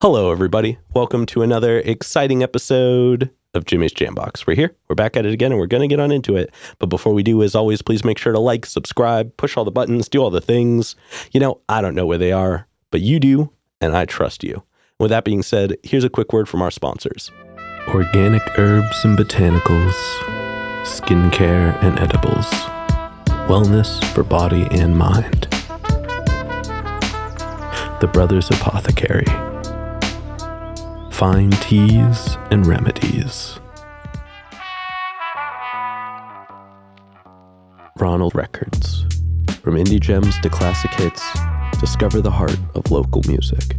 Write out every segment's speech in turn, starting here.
Hello, everybody. Welcome to another exciting episode of Jimmy's Jambox. We're here. We're back at it again, and we're going to get on into it. But before we do, as always, please make sure to like, subscribe, push all the buttons, do all the things. You know, I don't know where they are, but you do, and I trust you. With that being said, here's a quick word from our sponsors. Organic herbs and botanicals, skincare and edibles, wellness for body and mind. The Brothers Apothecary. Fine teas and remedies. Ronald Records. From indie gems to classic hits, discover the heart of local music.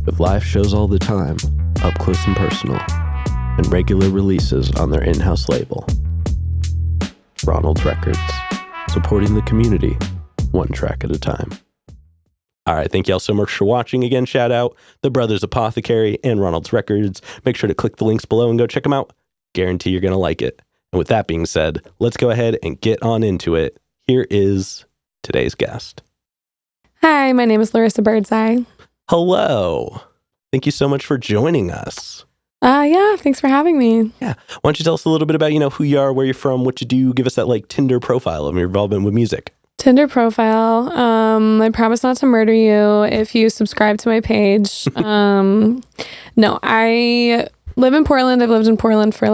With live shows all the time, up close and personal, and regular releases on their in-house label. Ronald Records. Supporting the community, one track at a time. All right, thank y'all so much for watching. Again, shout out The Brothers Apothecary and Ronald's Records. Make sure to click the links below and go check them out. Guarantee you're going to like it. And with that being said, let's go ahead and get on into it. Here is today's guest. Hi, my name is Laryssa Birdseye. Hello. Thank you so much for joining us. Yeah, thanks for having me. Yeah. Why don't you tell us a little bit about, who you are, where you're from, what you do, give us that Tinder profile of your involvement with music. Tinder profile. I promise not to murder you if you subscribe to my page. No, I live in Portland. I've lived in Portland for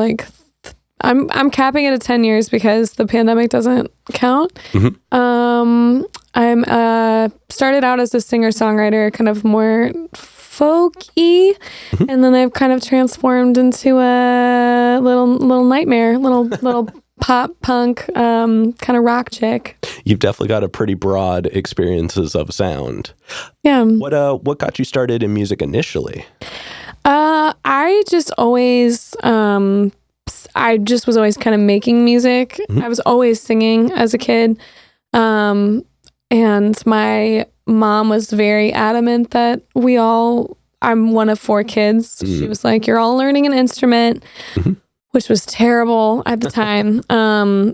I'm capping it at 10 years because the pandemic doesn't count. Mm-hmm. I'm started out as a singer-songwriter, kind of more folky, mm-hmm. and then I've kind of transformed into a little nightmare, little pop punk kind of rock chick. You've definitely got a pretty broad experiences of sound. Yeah. What got you started in music initially? I just always was always kind of making music. Mm-hmm. I was always singing as a kid. And my mom was very adamant that I'm one of 4 kids. Mm. She was like, you're all learning an instrument. Mm-hmm. Which was terrible at the time.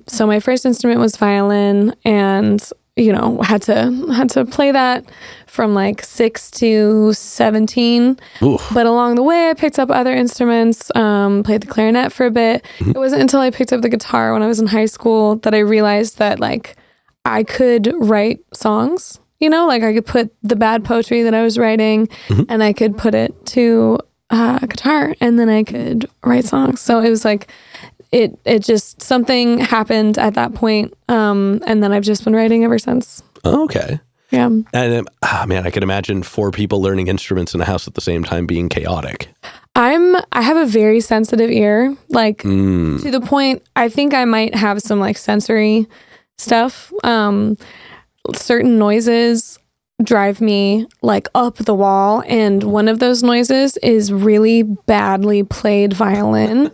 So my first instrument was violin, and had to play that from 6 to 17. Oof. But along the way, I picked up other instruments, played the clarinet for a bit. Mm-hmm. It wasn't until I picked up the guitar when I was in high school that I realized that I could write songs. I could put the bad poetry that I was writing, mm-hmm. and I could put it to guitar, and then I could write songs. So it was it just, something happened at that point, and then I've just been writing ever since. Okay. Yeah. And man, I can imagine 4 people learning instruments in a house at the same time being chaotic. I have a very sensitive ear, to the point I think I might have some sensory stuff. Certain noises drive me up the wall, and one of those noises is really badly played violin.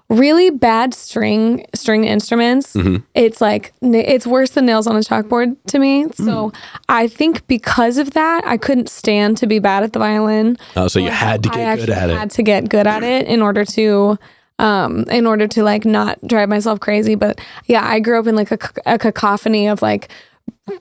Really bad string instruments. Mm-hmm. It's worse than nails on a chalkboard to me. So I think because of that, I couldn't stand to be bad at the violin. Oh, so you had to get good at it. I had to get good at it in order to not drive myself crazy. But yeah, I grew up in a cacophony of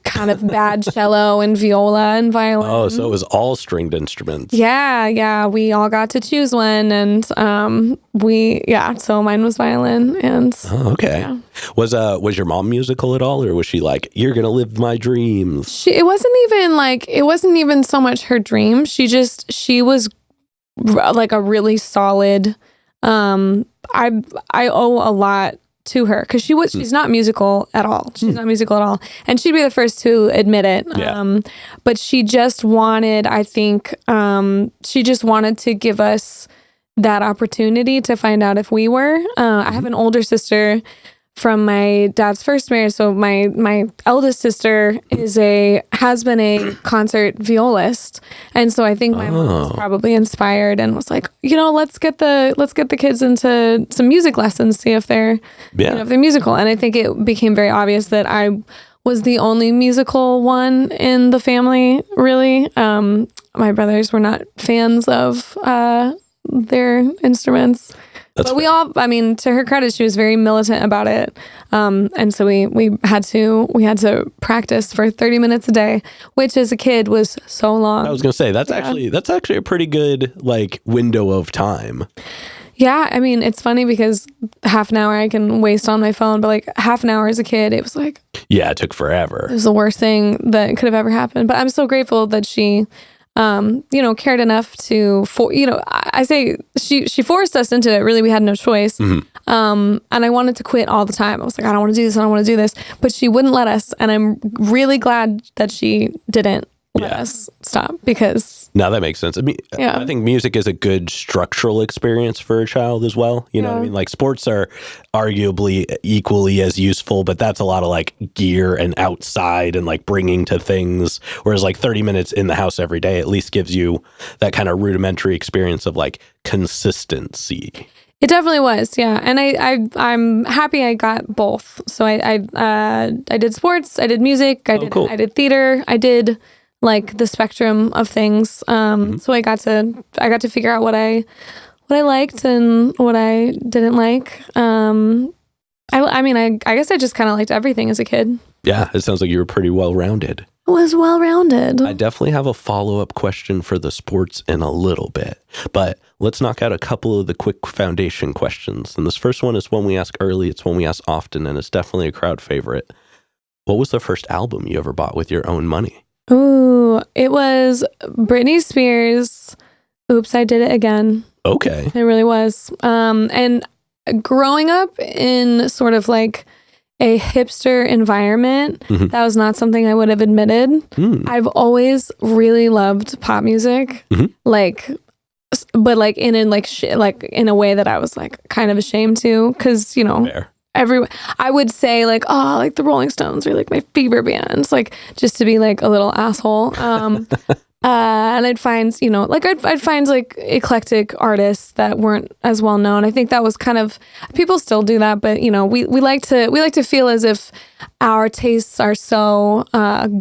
kind of bad cello and viola and violin. Oh, so it was all stringed instruments. Yeah. We all got to choose one, and so mine was violin. And oh, okay. Yeah. Was your mom musical at all, or was she you're gonna live my dreams? It wasn't even so much her dream. She was a really solid. I owe a lot to her because she's not musical at all. She's not musical at all, and she'd be the first to admit it. Yeah. But she just wanted, I think, to give us that opportunity to find out if we were. I have an older sister from my dad's first marriage. So my eldest sister has been a concert violist, and so I think my mom was probably inspired and was like, let's get the kids into some music lessons, see if they're if they're musical. And I think it became very obvious that I was the only musical one in the family, really. My brothers were not fans of their instruments. But we all, to her credit, she was very militant about it. And so we had to practice for 30 minutes a day, which as a kid was so long. I was going to say, that's actually a pretty good window of time. Yeah, it's funny because half an hour I can waste on my phone, but half an hour as a kid, it was it took forever. It was the worst thing that could have ever happened. But I'm so grateful that she cared enough I say she forced us into it. Really, we had no choice. And I wanted to quit all the time. I was like, I don't want to do this. I don't want to do this. But she wouldn't let us. And I'm really glad that she didn't let us stop, because now that makes sense. I think music is a good structural experience for a child as well. You know what I mean? Sports are arguably equally as useful, but that's a lot of gear and outside and bringing to things. Whereas 30 minutes in the house every day at least gives you that kind of rudimentary experience of consistency. It definitely was, yeah. And I'm happy I got both. So I did sports, I did music, I did theater, I did the spectrum of things. So I got to figure out what I liked and what I didn't like. I guess I just kind of liked everything as a kid. Yeah, it sounds like you were pretty well-rounded. I was well-rounded. I definitely have a follow-up question for the sports in a little bit, but let's knock out a couple of the quick foundation questions. And this first one is one we ask early, it's one we ask often, and it's definitely a crowd favorite. What was the first album you ever bought with your own money? Ooh, it was Britney Spears' Oops, I Did It Again. Okay. It really was. And growing up in sort of a hipster environment, that was not something I would have admitted. I've always really loved pop music, but in a way that I was kind of ashamed to, because Fair. I would say the Rolling Stones are my favorite bands, just to be a little asshole. And I'd find, I'd find eclectic artists that weren't as well known. I think that was kind of, people still do that, but we like to feel as if our tastes are so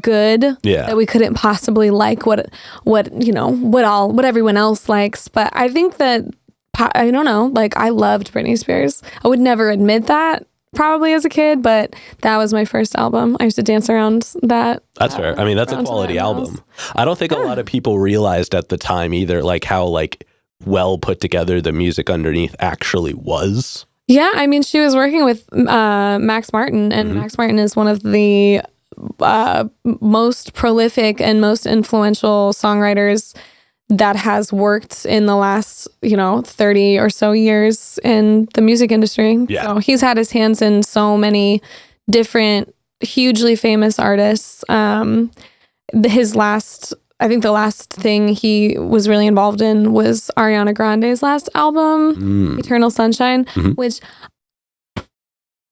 good that we couldn't possibly like what everyone else likes. But I think that I don't know, I loved Britney Spears. I would never admit that probably as a kid, but that was my first album. I used to dance around that. That's fair. That's a quality album. I don't think a lot of people realized at the time either, how well put together the music underneath actually was. Yeah, she was working with Max Martin, and Max Martin is one of the most prolific and most influential songwriters that has worked in the last, 30 or so years in the music industry. Yeah. So he's had his hands in so many different, hugely famous artists. I think the last thing he was really involved in was Ariana Grande's last album, Eternal Sunshine, which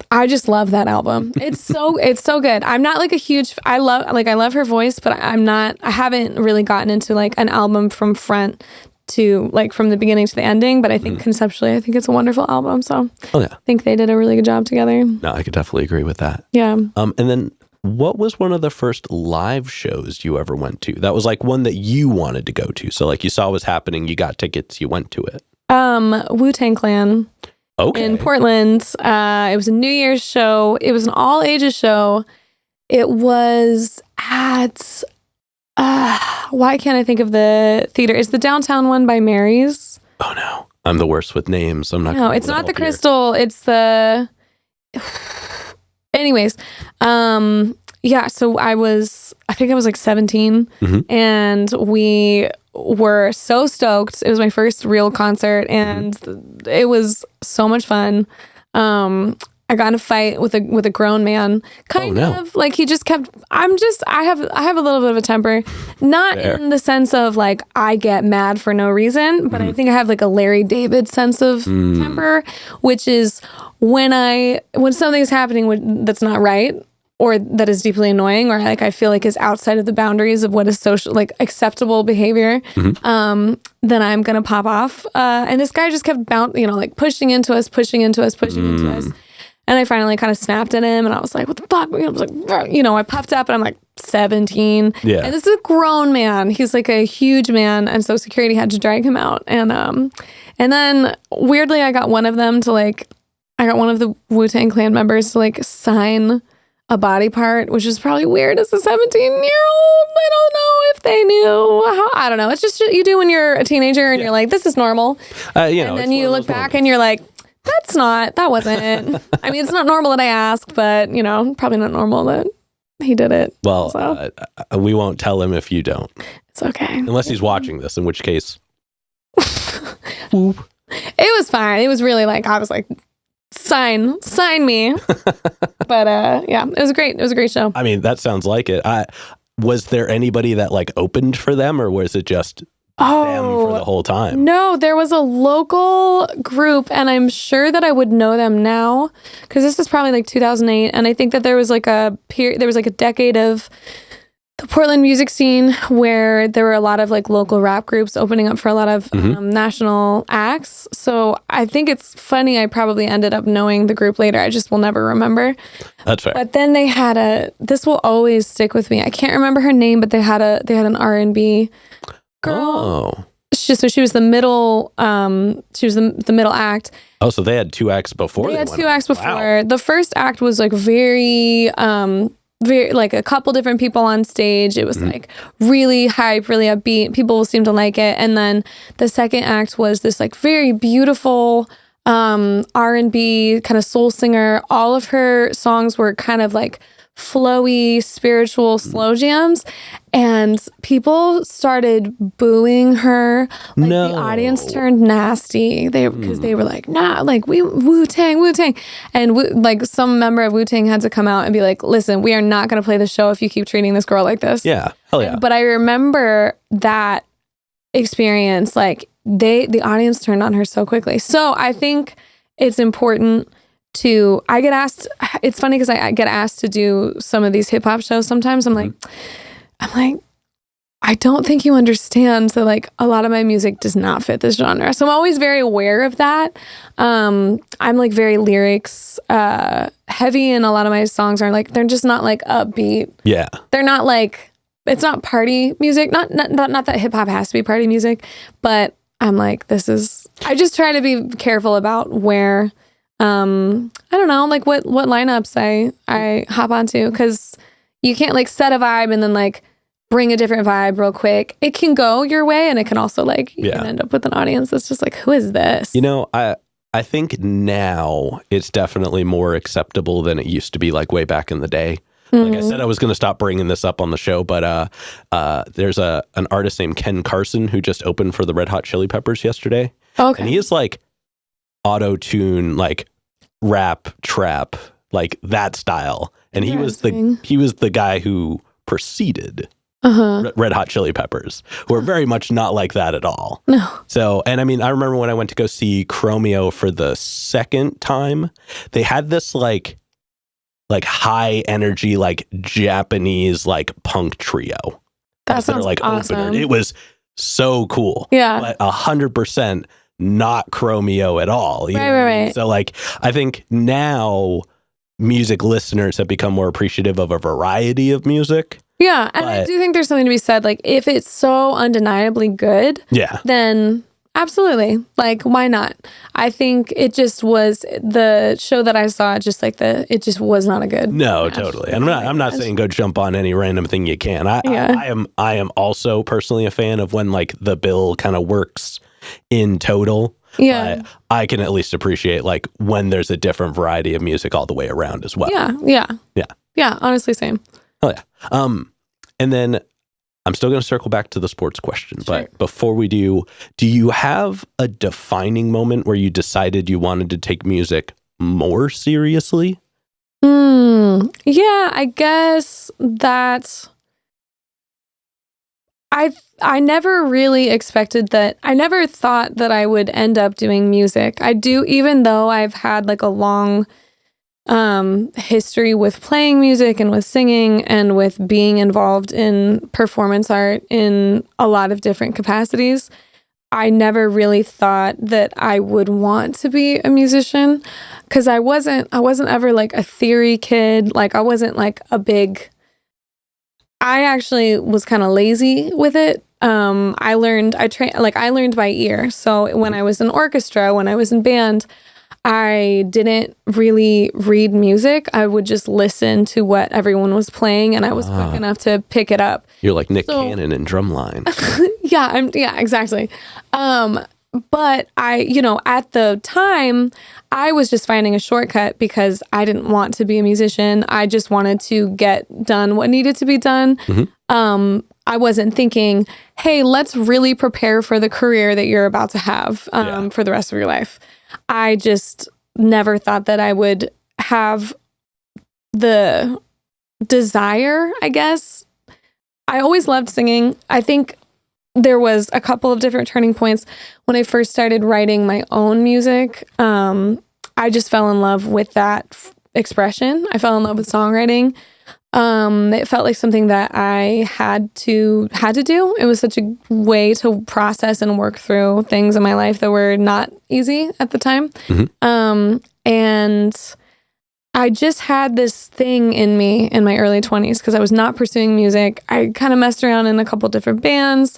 I just love that album. It's so good. I'm not a huge, I love her voice, but I haven't really gotten into an album from front to from the beginning to the ending, but I think conceptually, I think it's a wonderful album. So I think they did a really good job together. No, I could definitely agree with that. Yeah. And then what was one of the first live shows you ever went to? That was one that you wanted to go to. So you saw what was happening, you got tickets, you went to it. Wu-Tang Clan. Okay. In Portland. It was a New Year's show. It was an all ages show. It was at why can't I think of the theater? It's the downtown one by Mary's. Oh no. I'm the worst with names. I'm not No, it's not the Crystal. It's the anyways. Yeah, so I think I was 17 and we were so stoked. It was my first real concert and it was so much fun. I got in a fight with a grown man. Kind of he just kept I have a little bit of a temper. Not in the sense of I get mad for no reason, but I think I have a Larry David sense of temper, which is when something is happening that's not right, or that is deeply annoying, or like I feel like is outside of the boundaries of what is social, like acceptable behavior, then I'm gonna pop off. And this guy just kept like pushing into us. And I finally kind of snapped at him, and I was like, "What the fuck?" I was like, I puffed up, and I'm like 17. Yeah. And this is a grown man. He's like a huge man, and so security had to drag him out. And then weirdly, I got one of the Wu-Tang Clan members to like sign a body part, which is probably weird as a 17-year-old. I don't know if they knew how. I don't know. It's just you do when you're a teenager, and you're like, "This is normal." And then you look back, and you're like, that wasn't. I mean, it's not normal that I asked, but, probably not normal that he did it. Well, so. We won't tell him if you don't. It's okay. Unless he's watching this, in which case. It was fine. It was really like, I was like, sign me. But it was great. It was a great show. I mean, that sounds like it. Was there anybody that like opened for them, or was it just them for the whole time? No, there was a local group, and I'm sure that I would know them now because this is probably like 2008, and I think that there was like a decade of the Portland music scene where there were a lot of like local rap groups opening up for a lot of national acts. So I think it's funny. I probably ended up knowing the group later. I just will never remember. That's fair. But then they had this will always stick with me. I can't remember her name, but they had an R&B girl. Oh. She was the middle. She was the middle act. Oh, so they had two acts before. They had two acts before. Wow. The first act was like very like a couple different people on stage. It was like really hype, really upbeat. People seemed to like it. And then the second act was this like very beautiful R&B kind of soul singer. All of her songs were kind of like flowy, spiritual slow jams, and people started booing her. Like the audience turned nasty. Because they were like, nah, like we Wu-Tang, and like some member of Wu-Tang had to come out and be like, listen, we are not going to play the show if you keep treating this girl like this. Yeah, hell yeah. But I remember that experience. Like the audience turned on her so quickly. So I think it's important. I get asked, it's funny because I get asked to do some of these hip hop shows sometimes. I'm like, I don't think you understand. So like a lot of my music does not fit this genre. So I'm always very aware of that. I'm like very lyrics heavy, and a lot of my songs are like, they're just not like upbeat. Yeah. They're not like, it's not party music. Not that hip hop has to be party music, but I'm like, I just try to be careful about where, I don't know, like what lineups I hop onto, because you can't like set a vibe and then like bring a different vibe real quick. It can go your way, and it can also like you can end up with an audience that's just like, who is this? I think now it's definitely more acceptable than it used to be like way back in the day. Like I said, I was going to stop bringing this up on the show, but there's an artist named Ken Carson who just opened for the Red Hot Chili Peppers yesterday. Okay. And he is like auto-tune, like rap, trap, like that style. And he was the guy who preceded Red Hot Chili Peppers, who are very much not like that at all. No. So, and I mean, I remember when I went to go see Chromeo for the second time, they had this like high energy, like Japanese, like punk trio. That sounds like awesome. Opener. It was so cool. Yeah. But 100% not Chromeo at all. Right. So like, I think now music listeners have become more appreciative of a variety of music. Yeah. And I do think there's something to be said. Like if it's so undeniably good, then absolutely. Like, why not? I think it just was the show that I saw, just like it just was not a good match. Totally. And I'm not saying go jump on any random thing you can. I am also personally a fan of when like the bill kind of works in total. Yeah. I can at least appreciate like when there's a different variety of music all the way around as well. Yeah. Honestly, same. Oh yeah. And then I'm still going to circle back to the sports question, but before we do you have a defining moment where you decided you wanted to take music more seriously? Yeah, I guess that I never really expected that. I never thought that I would end up doing music. I do, even though I've had like a long history with playing music and with singing and with being involved in performance art in a lot of different capacities. I never really thought that I would want to be a musician because I wasn't ever like a theory kid. Like I wasn't like I actually was kind of lazy with it. I learned by ear. So when I was in orchestra, when I was in band, I didn't really read music. I would just listen to what everyone was playing, and I was quick enough to pick it up. You're like Nick Cannon in Drumline. Yeah, exactly. But at the time, I was just finding a shortcut because I didn't want to be a musician. I just wanted to get done what needed to be done. Mm-hmm. I wasn't thinking, hey, let's really prepare for the career that you're about to have for the rest of your life. I just never thought that I would have the desire, I guess. I always loved singing. I think there was a couple of different turning points when I first started writing my own music. I just fell in love with that expression. I fell in love with songwriting. It felt like something that I had to do. It was such a way to process and work through things in my life that were not easy at the time. Mm-hmm. And I just had this thing in me in my early 20s because I was not pursuing music. I kind of messed around in a couple different bands,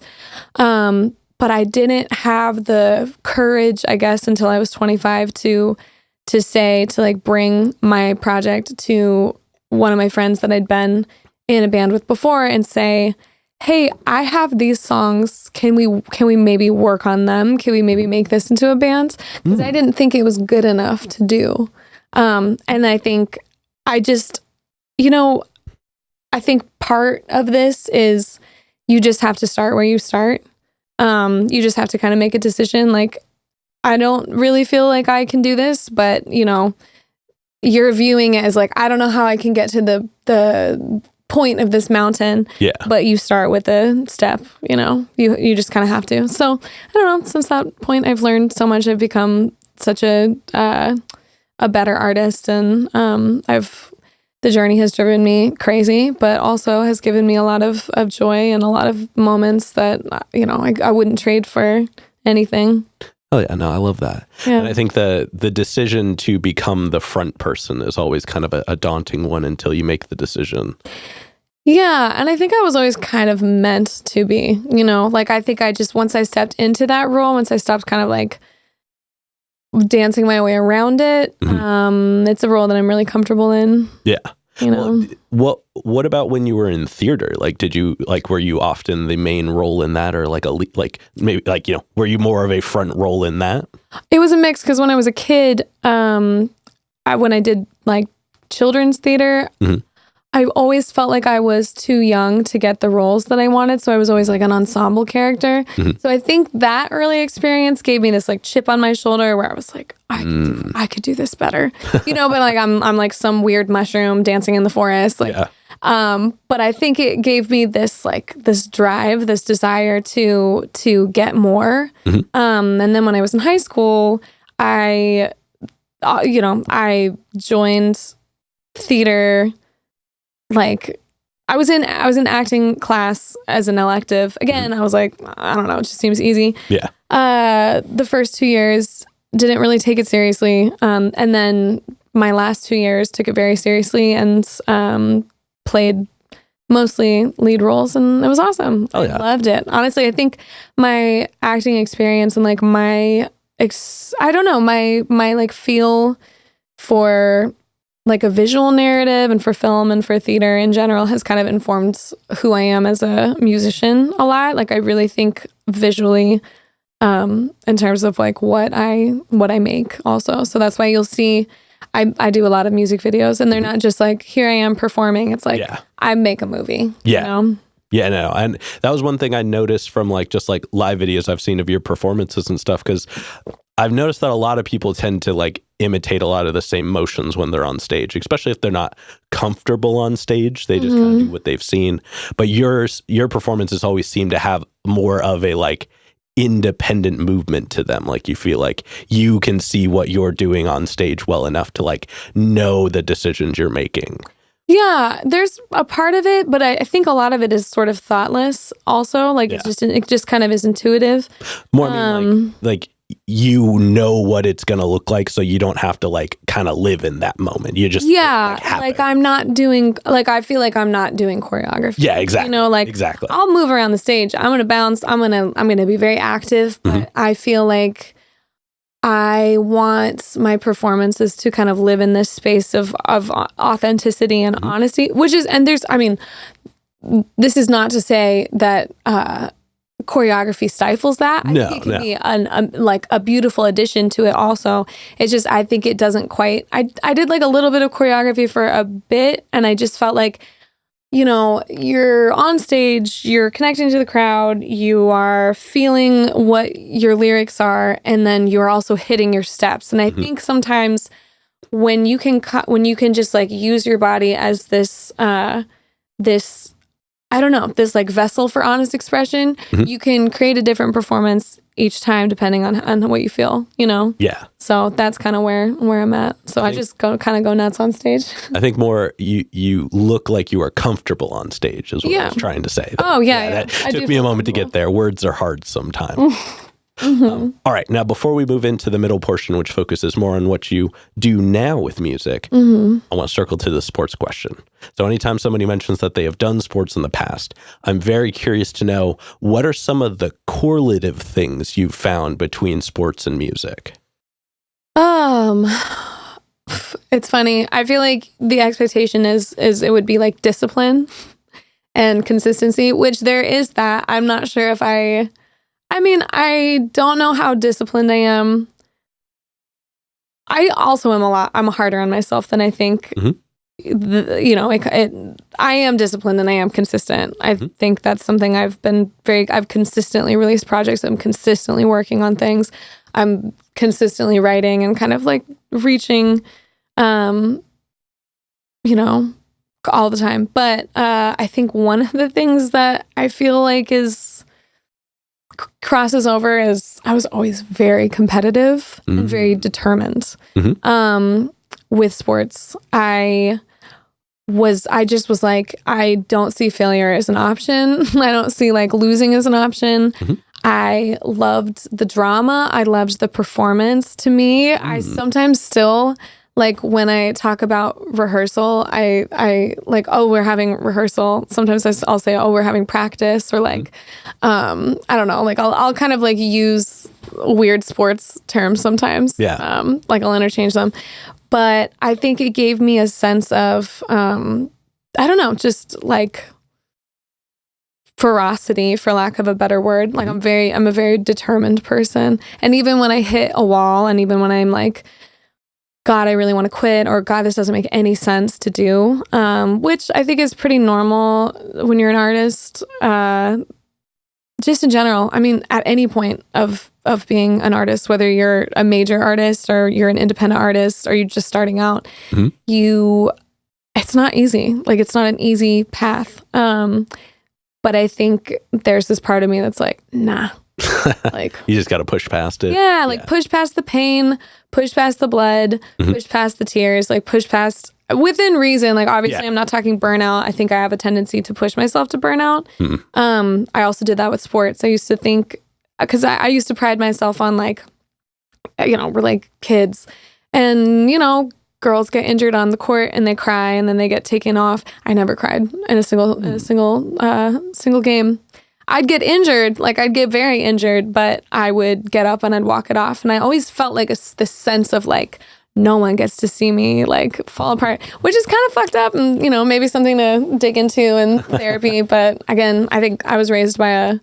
but I didn't have the courage, I guess, until I was 25 to bring my project to one of my friends that I'd been in a band with before and say, hey, I have these songs. Can we maybe work on them? Can we maybe make this into a band? Because I didn't think it was good enough to do. And I think I think part of this is you just have to start where you start. You just have to kind of make a decision. Like, I don't really feel like I can do this, but you're viewing it as like, I don't know how I can get to the point of this mountain. Yeah. But you start with a step, you just kind of have to. So I don't know, since that point, I've learned so much. I've become such a better artist, and the journey has driven me crazy, but also has given me a lot of joy and a lot of moments that, I wouldn't trade for anything. Oh yeah, no, I love that. Yeah. And I think the decision to become the front person is always kind of a daunting one until you make the decision. Yeah, and I think I was always kind of meant to be, I think I just, once I stepped into that role, once I stopped kind of like dancing my way around it, mm-hmm. It's a role that I'm really comfortable in. Yeah. Well, what about when you were in theater? Like, were you often the main role in that, or were you more of a front role in that? It was a mix, because when I was a kid, when I did like children's theater, mm-hmm. I always felt like I was too young to get the roles that I wanted. So I was always like an ensemble character. Mm-hmm. So I think that early experience gave me this like chip on my shoulder where I was like, I could do this better, but like I'm like some weird mushroom dancing in the forest. Like, yeah. But I think it gave me this drive, this desire to get more. Mm-hmm. And then when I was in high school, I joined theater. Like, I was in acting class as an elective. Again, I was like, I don't know, it just seems easy. Yeah. The first 2 years didn't really take it seriously. And then my last 2 years took it very seriously and played mostly lead roles, and it was awesome. Oh, yeah. I loved it. Honestly, I think my acting experience and like my like feel for like a visual narrative and for film and for theater in general has kind of informed who I am as a musician a lot. Like, I really think visually in terms of like what I make also. So that's why you'll see I do a lot of music videos, and they're not just like, here I am performing. It's like, I make a movie. Yeah. Yeah, no. And that was one thing I noticed from like just like live videos I've seen of your performances and stuff, because I've noticed that a lot of people tend to like imitate a lot of the same motions when they're on stage, especially if they're not comfortable on stage. They just kind of do what they've seen. But your performances always seem to have more of a like independent movement to them. Like you feel like you can see what you're doing on stage well enough to like know the decisions you're making. Yeah, there's a part of it, but I think a lot of it is sort of thoughtless also. Like it just kind of is intuitive. More I mean like you know what it's going to look like, so you don't have to like kind of live in that moment. You just like I'm not doing, like I feel like I'm not doing choreography. Yeah, exactly. You know, like exactly. I'll move around the stage. I'm going to bounce. I'm going to be very active, but I feel like I want my performances to kind of live in this space of authenticity and honesty, which is, and there's, I mean, this is not to say that choreography stifles that. I think it can be like a beautiful addition to it also. It's just, I think it doesn't quite, I did like a little bit of choreography for a bit, and I just felt like, you know, you're on stage, you're connecting to the crowd, you are feeling what your lyrics are, and then you're also hitting your steps. And I think sometimes when you can just like use your body as this I don't know, this like vessel for honest expression, you can create a different performance each time depending on what you feel, you know? Yeah. So that's kind of where I'm at. So I just go nuts on stage. I think more you look like you are comfortable on stage is what I was trying to say. Oh, yeah. That took me a moment to get there. Words are hard sometimes. All right. Now, before we move into the middle portion, which focuses more on what you do now with music, I want to circle to the sports question. So anytime somebody mentions that they have done sports in the past, I'm very curious to know, what are some of the correlative things you've found between sports and music? It's funny. I feel like the expectation is it would be like discipline and consistency, which there is that. I'm not sure if I don't know how disciplined I am. I also am I'm harder on myself than I think. I am disciplined and I am consistent. I think that's something I've consistently released projects. I'm consistently working on things. I'm consistently writing and kind of like reaching, all the time. But I think one of the things that I feel like crosses over is I was always very competitive and very determined. With sports, I just was like, I don't see failure as an option. I don't see like losing as an option. I loved the drama. I loved the performance. To me, I sometimes still, like when I talk about rehearsal, I like, oh, we're having rehearsal. Sometimes I'll say, oh, we're having practice, or like, I don't know, like I'll kind of like use weird sports terms sometimes. Yeah. Like I'll interchange them. But I think it gave me a sense of, I don't know, just like ferocity, for lack of a better word. Like I'm a very determined person. And even when I hit a wall, and even when I'm like, God, I really want to quit, or God, this doesn't make any sense to do, which I think is pretty normal when you're an artist, just in general. I mean, at any point of being an artist, whether you're a major artist or you're an independent artist or you're just starting out, it's not easy. Like, it's not an easy path. But I think there's this part of me that's like, nah. Like, you just got to push past it. Yeah, like push past the pain, push past the blood, push past the tears, like push past within reason. Like, obviously I'm not talking burnout. I think I have a tendency to push myself to burnout. I also did that with sports. I used to think, because I used to pride myself on like, we're like kids, and girls get injured on the court and they cry and then they get taken off. I never cried in a single game. I'd get injured, like I'd get very injured, but I would get up and I'd walk it off. And I always felt like this sense of like, no one gets to see me like fall apart, which is kind of fucked up, and maybe something to dig into in therapy. But again, I think I was raised by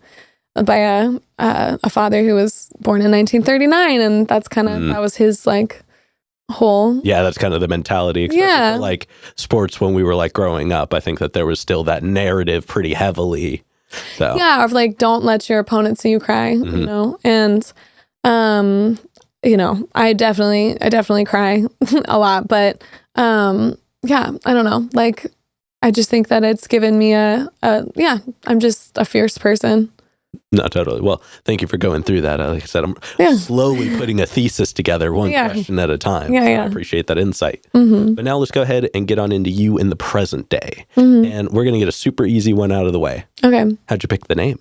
a father who was born in 1939, and that's kind of that was his like whole. Yeah, that's kind of the mentality. Especially for, like, sports when we were like growing up. I think that there was still that narrative pretty heavily. So. Yeah, of like, don't let your opponent see you cry, and I definitely cry a lot, but yeah, I don't know. Like, I just think that it's given me I'm just a fierce person. No, totally. Well, thank you for going through that. Like I said, I'm slowly putting a thesis together, one question at a time. Yeah, so I appreciate that insight. Mm-hmm. But now let's go ahead and get on into you in the present day. Mm-hmm. And we're going to get a super easy one out of the way. Okay. How'd you pick the name?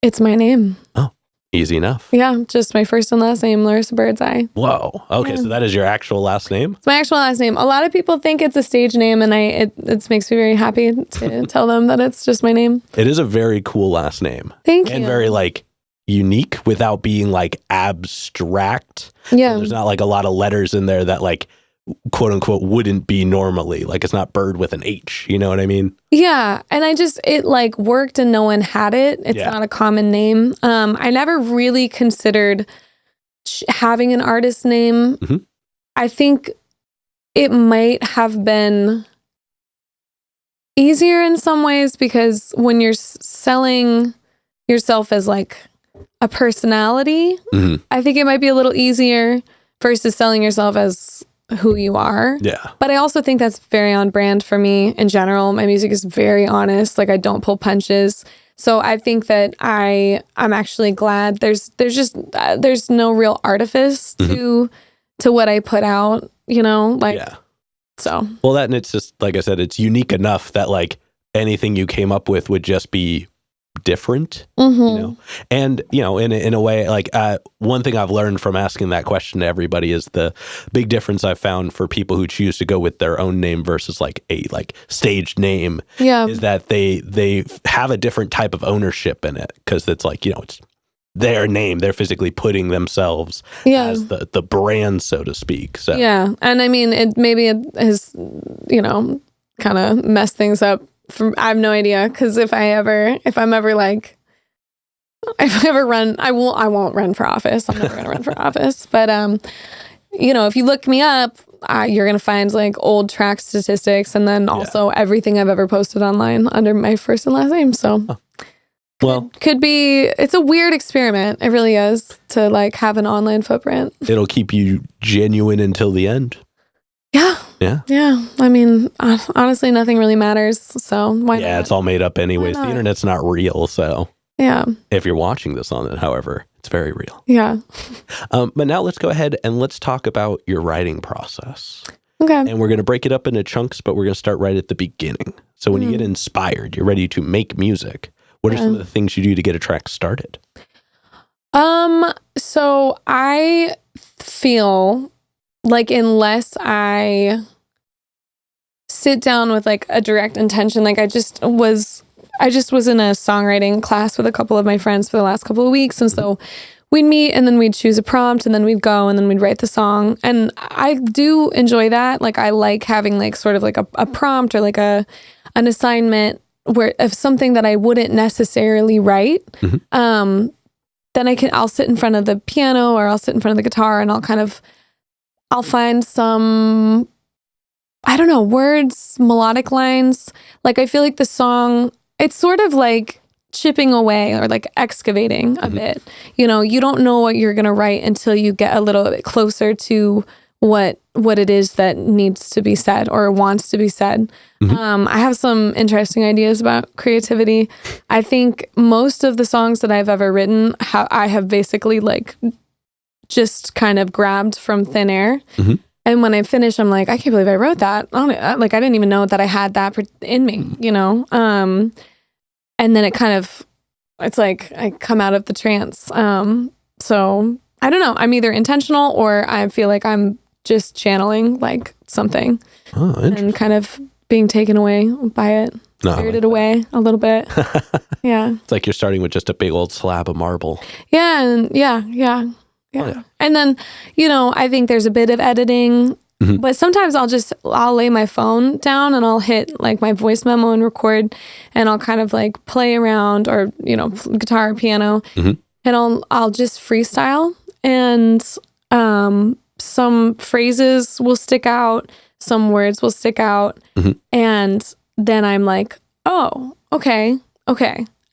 It's my name. Oh, easy enough. Yeah, just my first and last name, Laryssa Birdseye. Whoa. Okay, so that is your actual last name? It's my actual last name. A lot of people think it's a stage name, and it makes me very happy to tell them that it's just my name. It is a very cool last name. Thank you. And very unique without being abstract. Yeah. So there's not a lot of letters in there that quote unquote wouldn't be normally. It's not bird with an H, you know what I mean? Yeah. And it worked and no one had it. It's not a common name. I never really considered having an artist name. Mm-hmm. I think it might have been easier in some ways because when you're selling yourself as a personality, mm-hmm. I think it might be a little easier versus selling yourself as who you are. Yeah. But I also think that's very on brand for me in general. My music is very honest. I don't pull punches. So I think that I'm actually glad there's no real artifice mm-hmm. to what I put out, Yeah. So. Well, and it's just, like I said, it's unique enough that anything you came up with would just be different, mm-hmm. And in a way, one thing I've learned from asking that question to everybody is the big difference I've found for people who choose to go with their own name versus a staged name is that they have a different type of ownership in it, because it's it's their name. They're physically putting themselves as the brand, so to speak. So and I mean, it has kind of messed things up. I have no idea, because if I ever run, I won't run for office. I'm never gonna run for office. But if you look me up, you're gonna find old track statistics, and then also everything I've ever posted online under my first and last name. So, could be. It's a weird experiment. It really is to have an online footprint. It'll keep you genuine until the end. Yeah. I mean, honestly, nothing really matters. So why not? Yeah, it's all made up anyways. The internet's not real. So if you're watching this on it, however, it's very real. Yeah. But now let's go ahead and let's talk about your writing process. Okay. And we're going to break it up into chunks, but we're going to start right at the beginning. So when you get inspired, you're ready to make music. What are some of the things you do to get a track started? So I feel unless I sit down with a direct intention, I just was in a songwriting class with a couple of my friends for the last couple of weeks, and so we'd meet and then we'd choose a prompt and then we'd go and then we'd write the song, and I do enjoy that. I like having sort of a prompt or an assignment where of something that I wouldn't necessarily write. Mm-hmm. Then I'll sit in front of the piano or I'll sit in front of the guitar and I'll find some, I don't know, words, melodic lines. I feel the song, it's sort of chipping away or excavating a bit. You don't know what you're going to write until you get a little bit closer to what it is that needs to be said or wants to be said. Mm-hmm. I have some interesting ideas about creativity. I think most of the songs that I've ever written, I have basically just kind of grabbed from thin air. Mm-hmm. And when I finish, I'm I can't believe I wrote that. I didn't even know that I had that in me, and then it kind of, it's I come out of the trance. So I don't know. I'm either intentional or I feel I'm just channeling something and kind of being taken away by it, spirited away a little bit. Yeah. It's you're starting with just a big old slab of marble. Yeah. Yeah. And then, I think there's a bit of editing, but sometimes I'll lay my phone down and I'll hit my voice memo and record, and I'll kind of play around or, guitar or piano, and I'll just freestyle, and some phrases will stick out, some words will stick out, and then I'm oh, okay.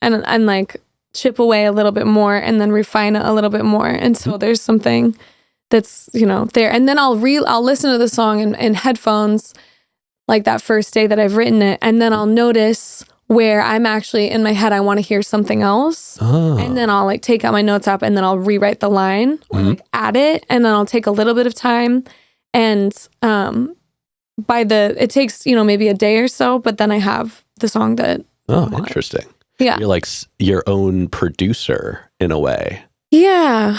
And chip away a little bit more and then refine it a little bit more until there's something that's, there. And then I'll listen to the song in headphones like that first day that I've written it. And then I'll notice where I'm actually in my head, I want to hear something else. And then I'll like take out my notes app and then I'll rewrite the line or like add it. And then I'll take a little bit of time. And it takes, maybe a day or so, but then I have the song that interesting. Yeah. You're like your own producer in a way. Yeah.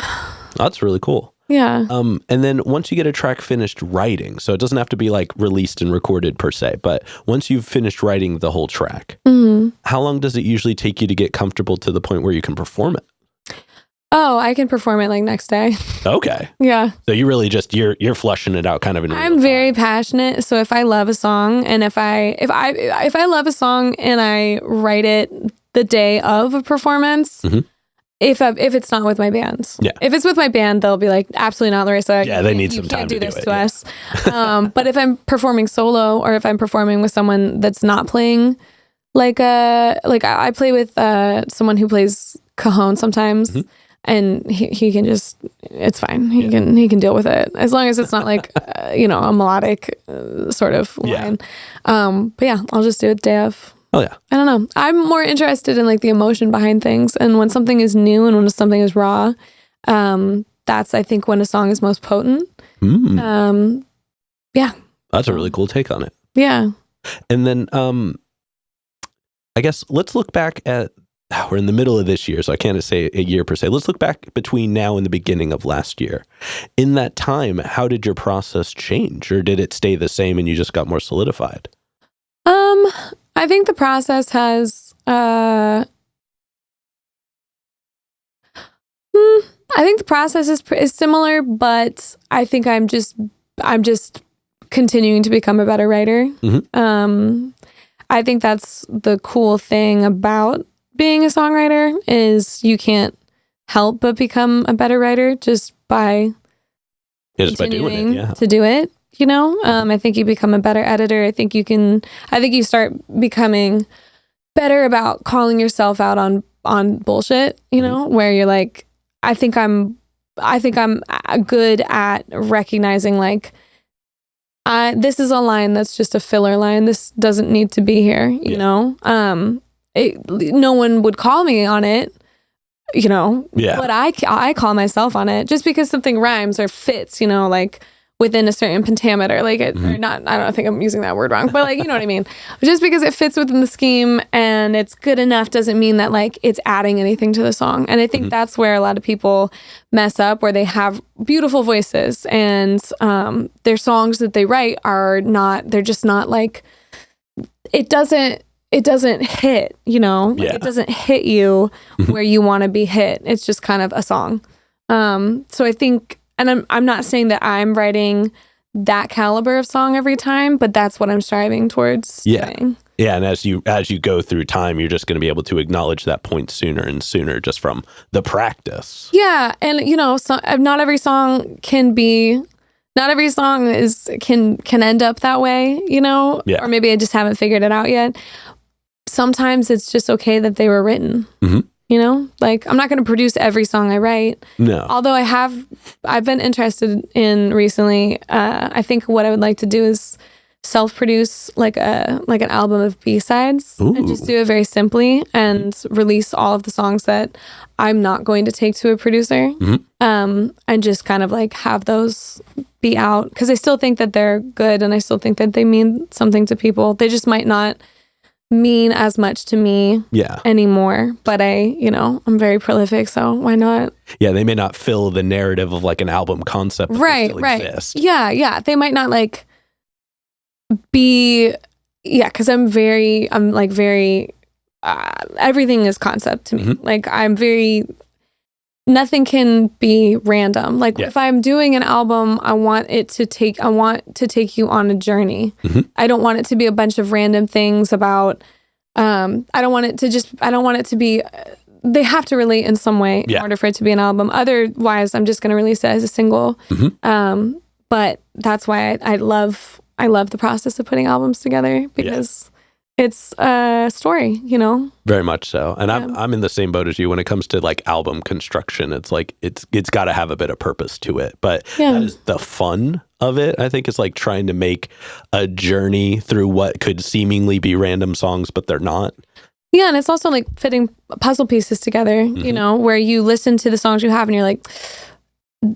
That's really cool. Yeah. And then once you get a track finished writing, so it doesn't have to be like released and recorded per se, but once you've finished writing the whole track, how long does it usually take you to get comfortable to the point where you can perform it? Oh, I can perform it like next day. Okay. Yeah. So you really just you're flushing it out kind of in real time. I'm very passionate, so if I love a song and if I love a song and I write it the day of a performance, if it's not with my band. Yeah. If it's with my band, they'll be like, absolutely not, Laryssa. Yeah, they need some time to do this it, to us. But if I'm performing solo or if I'm performing with someone that's not playing, like I play with someone who plays cajon sometimes, and he can just, it's fine. He can deal with it as long as it's not like a melodic sort of line. But yeah, I'll just do it day of. Oh yeah. I don't know. I'm more interested in like the emotion behind things, and when something is new and when something is raw, that's I think when a song is most potent. Yeah. That's a really cool take on it. Yeah. And then I guess let's look back at, we're in the middle of this year, so I can't say a year per se. Let's look back between now and the beginning of last year. In that time, how did your process change, or did it stay the same and you just got more solidified? I think the process has, I think the process is similar, but I think I'm just continuing to become a better writer. I think that's the cool thing about being a songwriter is you can't help but become a better writer just by doing it, to do it. I think you become a better editor. I think you start becoming better about calling yourself out on bullshit, where you're like, I think I'm good at recognizing like, this is a line that's just a filler line. This doesn't need to be here, no one would call me on it, but I call myself on it just because something rhymes or fits, like within a certain pentameter, like it, or not, I don't think I'm using that word wrong, but like, you know what I mean? Just because it fits within the scheme and it's good enough doesn't mean that like it's adding anything to the song. And I think that's where a lot of people mess up, where they have beautiful voices and their songs that they write they're just not like, it doesn't hit, like it doesn't hit you where you want to be hit. It's just kind of a song. So I think, and I'm not saying that I'm writing that caliber of song every time, but that's what I'm striving towards doing. Yeah, and as you go through time, you're just going to be able to acknowledge that point sooner and sooner just from the practice. Yeah, and not every song can end up that way, or maybe I just haven't figured it out yet. Sometimes it's just okay that they were written. Like I'm not going to produce every song I write. No. Although I've been interested in recently. I think what I would like to do is self-produce like an album of B-sides and just do it very simply and release all of the songs that I'm not going to take to a producer. And just kind of like have those be out because I still think that they're good and I still think that they mean something to people. They just might not mean as much to me anymore, but I'm very prolific, so why not? Yeah, they may not fill the narrative of like an album concept, but they still exist. Yeah, they might not like be, because I'm very everything is concept to me. Like nothing can be random. Like if I'm doing an album, I want to take you on a journey. I don't want it to be a bunch of random things about, I don't want it to be, they have to relate in some way in order for it to be an album. Otherwise, I'm just going to release it as a single. But that's why I love the process of putting albums together because it's a story, Very much so. And I'm in the same boat as you when it comes to like album construction. It's like it's got to have a bit of purpose to it. But that is the fun of it. I think it's like trying to make a journey through what could seemingly be random songs, but they're not. Yeah, and it's also like fitting puzzle pieces together, where you listen to the songs you have and you're like,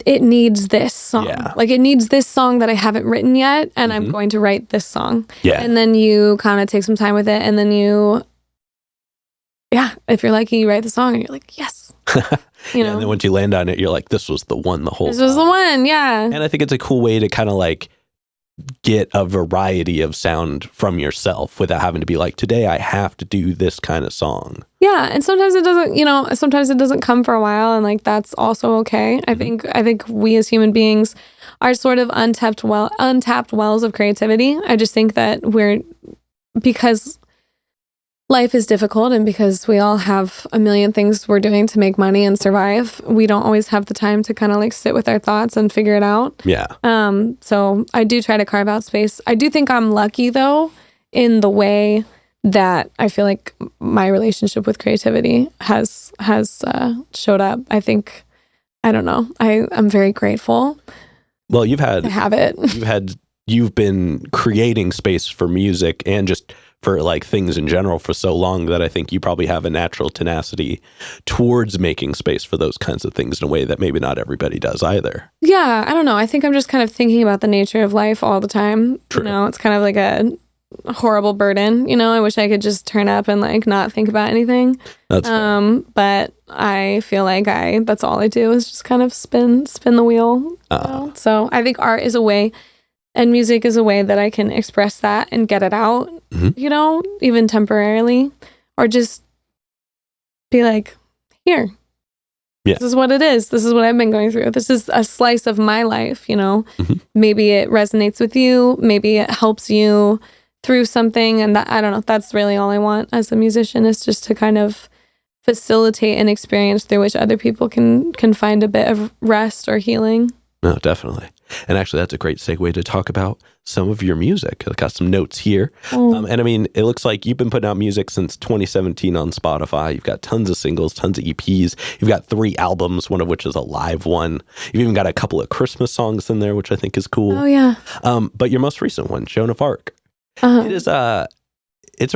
it needs this song. Yeah. Like it needs this song that I haven't written yet, and I'm going to write this song. Yeah. And then you kind of take some time with it, and then if you're lucky, you write the song and you're like, yes. And then once you land on it, you're like, this was the one the whole time. This was the one, yeah. And I think it's a cool way to kind of like get a variety of sound from yourself without having to be like, today I have to do this kind of song. Yeah, and sometimes it doesn't, sometimes it doesn't come for a while, and like that's also okay. I think we as human beings are sort of untapped wells of creativity. I just think that because life is difficult and because we all have a million things we're doing to make money and survive, we don't always have the time to kind of like sit with our thoughts and figure it out. Yeah. So I do try to carve out space. I do think I'm lucky though in the way that I feel like my relationship with creativity has showed up. I think, I don't know. I'm very grateful. Well, to have it. You've been creating space for music and just for like things in general for so long that I think you probably have a natural tenacity towards making space for those kinds of things in a way that maybe not everybody does either. Yeah, I don't know. I think I'm just kind of thinking about the nature of life all the time. True. It's kind of like a horrible burden. I wish I could just turn up and like not think about anything. That's fair. But I feel like that's all I do is just kind of spin the wheel. So I think art is a way, and music is a way that I can express that and get it out, even temporarily, or just be like, here, this is what it is. This is what I've been going through. This is a slice of my life, Maybe it resonates with you. Maybe it helps you through something. And I don't know, that's really all I want as a musician, is just to kind of facilitate an experience through which other people can find a bit of rest or healing. No, definitely. And actually, that's a great segue to talk about some of your music. I've got some notes here. And I mean, it looks like you've been putting out music since 2017 on Spotify. You've got tons of singles, tons of EPs. You've got 3 albums, one of which is a live one. You've even got a couple of Christmas songs in there, which I think is cool. Oh, yeah. But your most recent one, Joan of Arc, it's a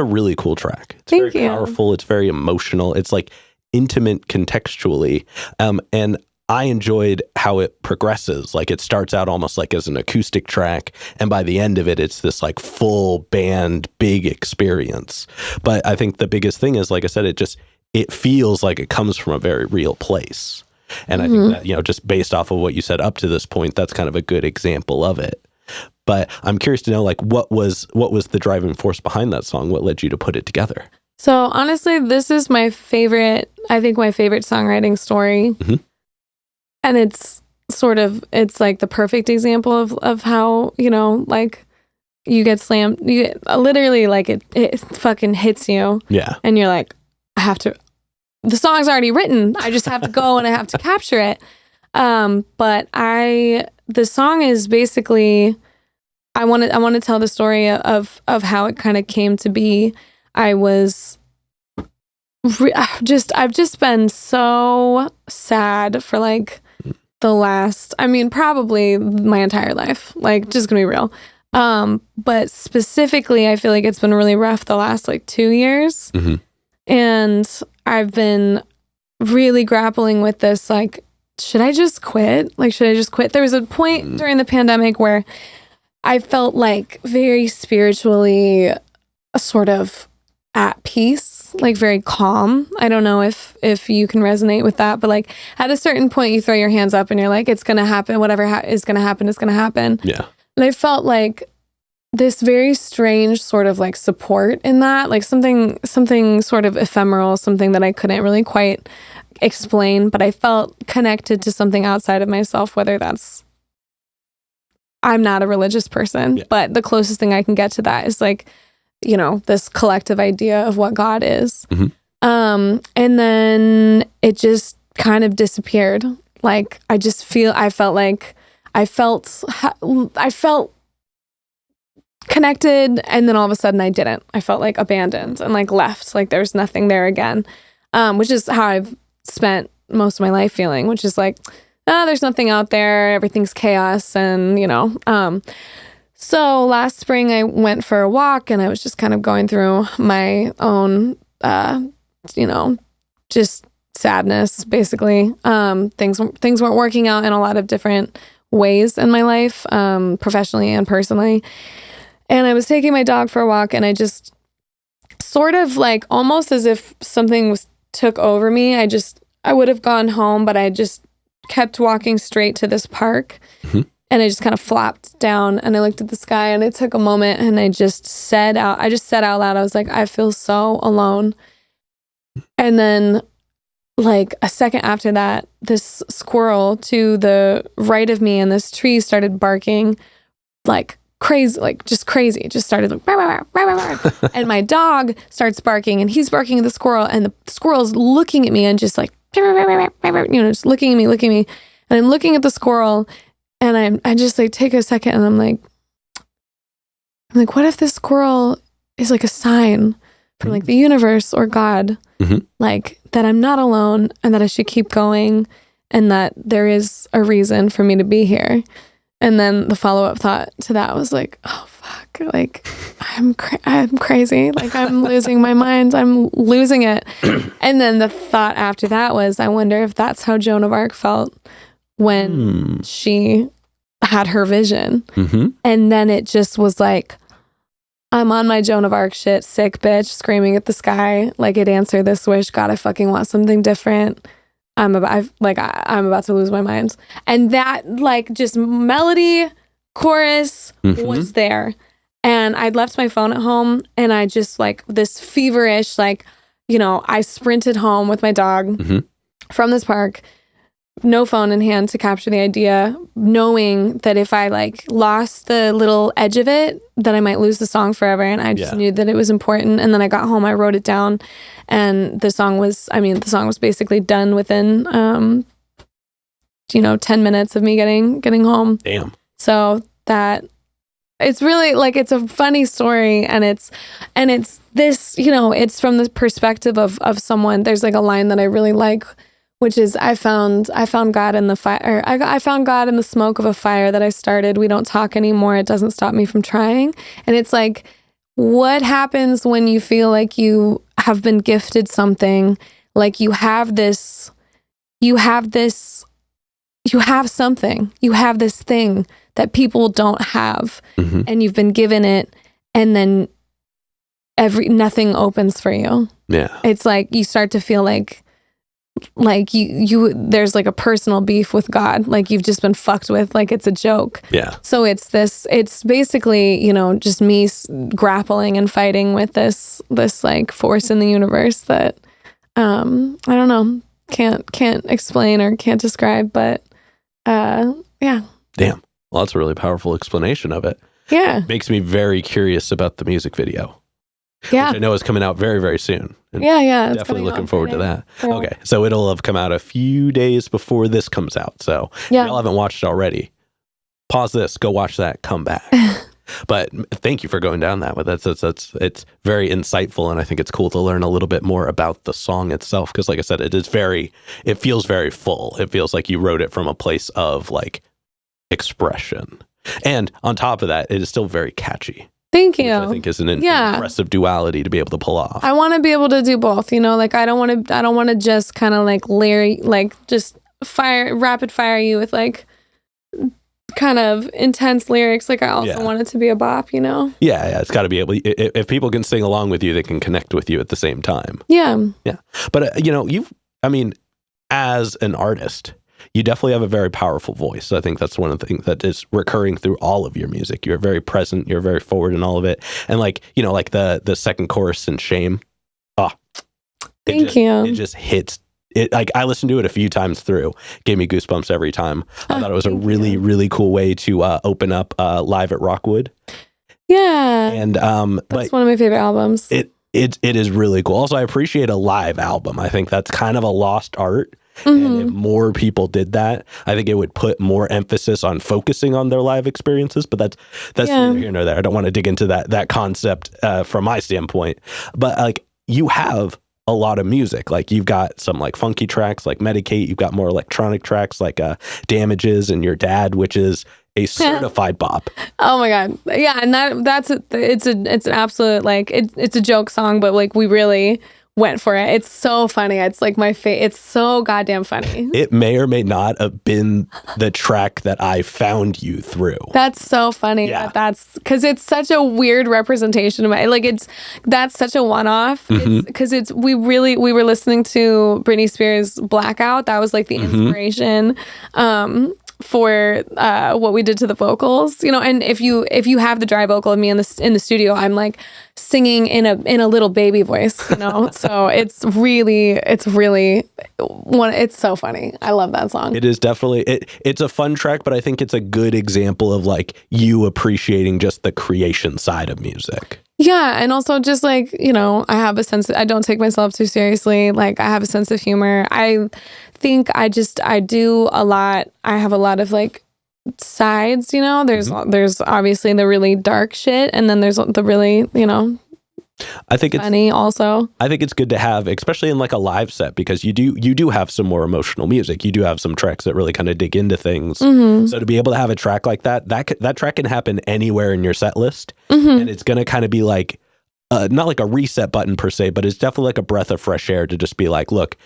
really cool track. It's very powerful. It's very emotional. It's like intimate contextually. And I enjoyed how it progresses. Like it starts out almost like as an acoustic track, and by the end of it, it's this like full band, big experience. But I think the biggest thing is, like I said, it feels like it comes from a very real place. And I think that, just based off of what you said up to this point, that's kind of a good example of it. But I'm curious to know, like, what was the driving force behind that song? What led you to put it together? So honestly, this is my favorite songwriting story. And it's like the perfect example of how, like you get slammed, literally like it fucking hits you. Yeah. And you're like, the song's already written. I just have to go and I have to capture it. But the song is basically, I want to tell the story of how it kind of came to be. I've just been so sad for like probably my entire life, like just gonna be real. But specifically, I feel like it's been really rough the last like 2 years. And I've been really grappling with this, like, should I just quit? There was a point during the pandemic where I felt like very spiritually sort of at peace, like very calm. I don't know if you can resonate with that, but like at a certain point you throw your hands up and you're like, it's going to happen. Whatever is going to happen is going to happen. Yeah. And I felt like this very strange sort of like support in that, like something sort of ephemeral, something that I couldn't really quite explain, but I felt connected to something outside of myself, whether that's, I'm not a religious person, but the closest thing I can get to that is like, this collective idea of what God is. And then it just kind of disappeared. Like, I felt connected, and then all of a sudden I didn't. I felt like abandoned and like left, like there's nothing there again, which is how I've spent most of my life feeling, which is like, there's nothing out there, everything's chaos, and so last spring I went for a walk, and I was just kind of going through my own just sadness, basically. Things weren't working out in a lot of different ways in my life, professionally and personally. And I was taking my dog for a walk, and I just sort of like almost as if something took over me. I would have gone home, but I just kept walking straight to this park. Mm-hmm. And I just kind of flopped down, and I looked at the sky, and I took a moment, and I just said out loud, I was like, I feel so alone. And then like a second after that, this squirrel to the right of me in this tree started barking like crazy, just started like, bah, bah, bah, bah, bah. And my dog starts barking, and he's barking at the squirrel, and the squirrel's looking at me and just like, just looking at me. And I'm looking at the squirrel, and I just like take a second, and I'm like, what if this squirrel is like a sign from like the universe or God, mm-hmm. like that I'm not alone, and that I should keep going, and that there is a reason for me to be here. And then the follow-up thought to that was like, oh fuck, like I'm crazy, like I'm losing my mind, I'm losing it. And then the thought after that was, I wonder if that's how Joan of Arc felt when she had her vision. Mm-hmm. And then it just was like, I'm on my Joan of Arc shit, sick bitch, screaming at the sky, like it answered this wish. God, I fucking want something different. I'm about to lose my mind. And that like just melody chorus was there. And I'd left my phone at home, and I just like this feverish, like, I sprinted home with my dog from this park, no phone in hand to capture the idea, knowing that if I like lost the little edge of it, that I might lose the song forever. And I just knew that it was important. And then I got home, I wrote it down, and the song was basically done within 10 minutes of me getting home. Damn. So that it's really like, it's a funny story, and it's this, it's from the perspective of someone. There's like a line that I really like, which is, I found God in the fire. I found God in the smoke of a fire that I started. We don't talk anymore. It doesn't stop me from trying. And it's like, what happens when you feel like you have been gifted something, like you have something, you have this thing that people don't have, and you've been given it, and then nothing opens for you. Yeah. It's like you start to feel like you there's like a personal beef with God, like you've just been fucked with, like it's a joke. Yeah. So it's basically, just me grappling and fighting with this like force in the universe that I don't know, can't explain or can't describe, but yeah. Damn. Well, that's a really powerful explanation of it. Yeah. Makes me very curious about the music video. Yeah. Which I know is coming out very, very soon. And yeah. Definitely looking forward to that. Yeah. Okay. So it'll have come out a few days before this comes out. So if y'all haven't watched it already, pause this, go watch that, come back. But thank you for going down that. It's very insightful, and I think it's cool to learn a little bit more about the song itself. Because like I said, it feels very full. It feels like you wrote it from a place of like expression. And on top of that, it is still very catchy. Thank you. Which I think is an impressive duality to be able to pull off. I want to be able to do both, like I don't want to just kind of like just rapid fire you with like kind of intense lyrics. Like I also want it to be a bop, Yeah, it's got to be able, if people can sing along with you, they can connect with you at the same time. Yeah. Yeah. But as an artist, you definitely have a very powerful voice. I think that's one of the things that is recurring through all of your music. You're very present. You're very forward in all of it. And like the second chorus in Shame. Thank you. It just hits. It, like I listened to it a few times through. Gave me goosebumps every time. I thought it was a really, really cool way to open up Live at Rockwood. Yeah. And that's one of my favorite albums. It is really cool. Also, I appreciate a live album. I think that's kind of a lost art. And if more people did that, I think it would put more emphasis on focusing on their live experiences. But that's neither here nor there. I don't want to dig into that concept from my standpoint. But like, you have a lot of music. Like, you've got some like funky tracks like Medicate. You've got more electronic tracks like Damages and Your Dad, which is a certified bop. Oh my God. Yeah. And it's an absolute, like, it's a joke song, but like, we really went for it. It's so funny. It's like my it's so goddamn funny. It may or may not have been the track that I found you through. That's so funny. Yeah. That's because it's such a weird representation of it. Like, that's such a one-off. Because we were listening to Britney Spears' Blackout. That was like the inspiration for what we did to the vocals, you know. And if you have the dry vocal of me in the studio, I'm like singing in a little baby voice, you know. So it's so funny. I love that song. It is definitely it's a fun track, but I think it's a good example of like you appreciating just the creation side of music. Yeah, and also just like, you know, I don't take myself too seriously. Like, I have a sense of humor. I think I do a lot. I have a lot of like sides, you know. There's obviously the really dark shit, and then there's the really, you know, I think it's funny also. I think it's good to have, especially in like a live set, because you do have some more emotional music. You do have some tracks that really kind of dig into things. So to be able to have a track like that track can happen anywhere in your set list, and it's going to kind of be like not like a reset button per se, but it's definitely like a breath of fresh air to just be like, look,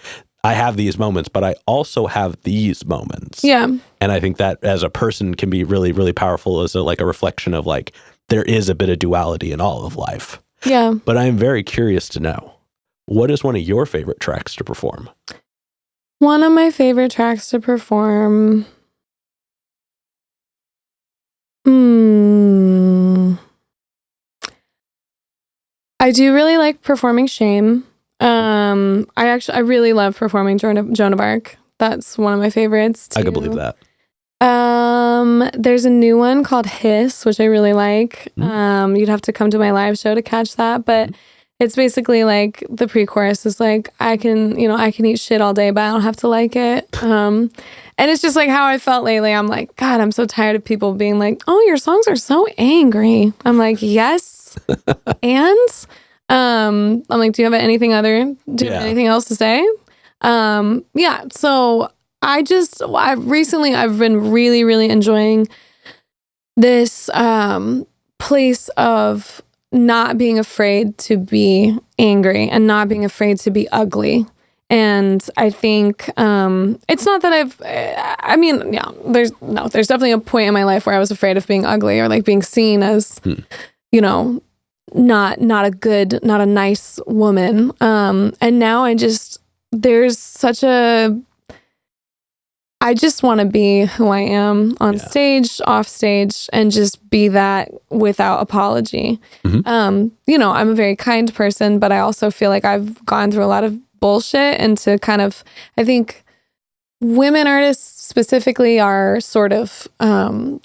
I have these moments, but I also have these moments. Yeah. And I think that as a person can be really, really powerful as a reflection of like, there is a bit of duality in all of life. Yeah. But I'm very curious to know, what is one of your favorite tracks to perform? One of my favorite tracks to perform. I do really like performing Shame. I really love performing Joan of Arc. That's one of my favorites too. I could believe that. There's a new one called Hiss, which I really like. You'd have to come to my live show to catch that, but it's basically like the pre-chorus is like, I can eat shit all day, but I don't have to like it. And it's just like how I felt lately. I'm like, God, I'm so tired of people being like, oh, your songs are so angry. I'm like, yes. And I'm like, do you have anything else to say? Yeah. So I've been really, really enjoying this place of not being afraid to be angry and not being afraid to be ugly. And I think it's not that there's definitely a point in my life where I was afraid of being ugly or like being seen as, you know, not a nice woman. And now I just want to be who I am on stage, off stage, and just be that without apology. You know, I'm a very kind person, but I also feel like I've gone through a lot of bullshit, and to kind of, I think women artists specifically are sort of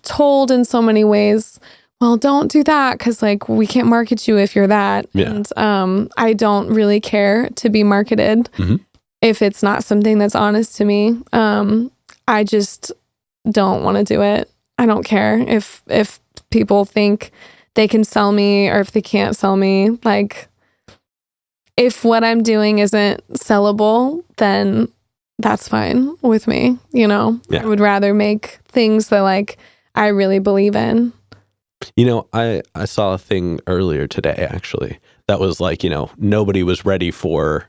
told in so many ways, well, don't do that because like we can't market you if you're that. And I don't really care to be marketed if it's not something that's honest to me. I just don't want to do it. I don't care if people think they can sell me or if they can't sell me. Like, if what I'm doing isn't sellable, then that's fine with me, you know? I would rather make things that like I really believe in. You know, I saw a thing earlier today, actually, that was like, you know, nobody was ready for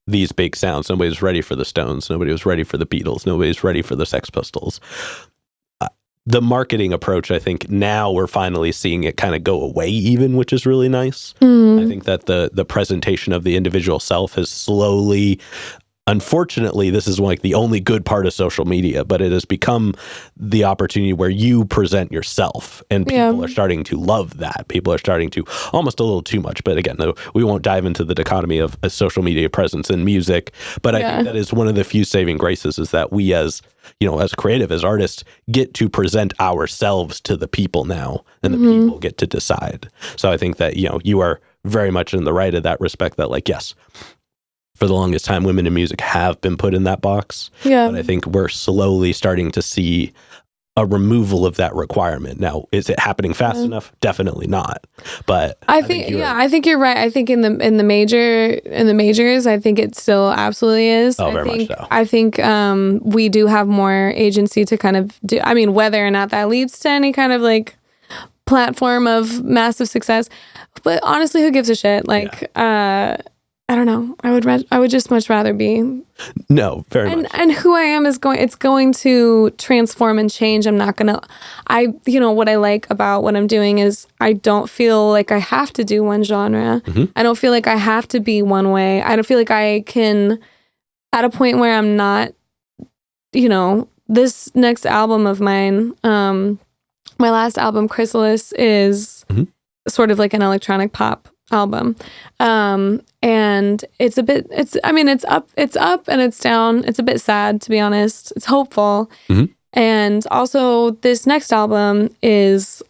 these big sounds. Nobody was ready for the Stones. Nobody was ready for the Beatles. Nobody was ready for the Sex Pistols. The marketing approach, I think now we're finally seeing it kind of go away even, which is really nice. I think that the presentation of the individual self has slowly, unfortunately, this is like the only good part of social media, but it has become the opportunity where you present yourself, and people are starting to love that. People are starting to, almost a little too much, but again, we won't dive into the dichotomy of a social media presence in music, but I think that is one of the few saving graces, is that we as, you know, as creative, as artists, get to present ourselves to the people now, and the people get to decide. So I think that, you know, you are very much in the right of that respect, that like, yes, for the longest time, women in music have been put in that box. Yeah. But I think we're slowly starting to see a removal of that requirement. Now, is it happening fast enough? Definitely not. But I think you're right. I think in the majors, I think it still absolutely is. Oh, very much so. I think we do have more agency to kind of do. I mean, whether or not that leads to any kind of like platform of massive success, but honestly, who gives a shit? Like, I don't know. I would just much rather be. No, very much. And who I am it's going to transform and change. I'm not gonna. What I like about what I'm doing is I don't feel like I have to do one genre. I don't feel like I have to be one way. I don't feel like I can, at a point where I'm not. This next album of mine, my last album, Chrysalis, is sort of like an electronic pop album. And it's up and it's down. It's a bit sad, to be honest. It's hopeful. And also this next album is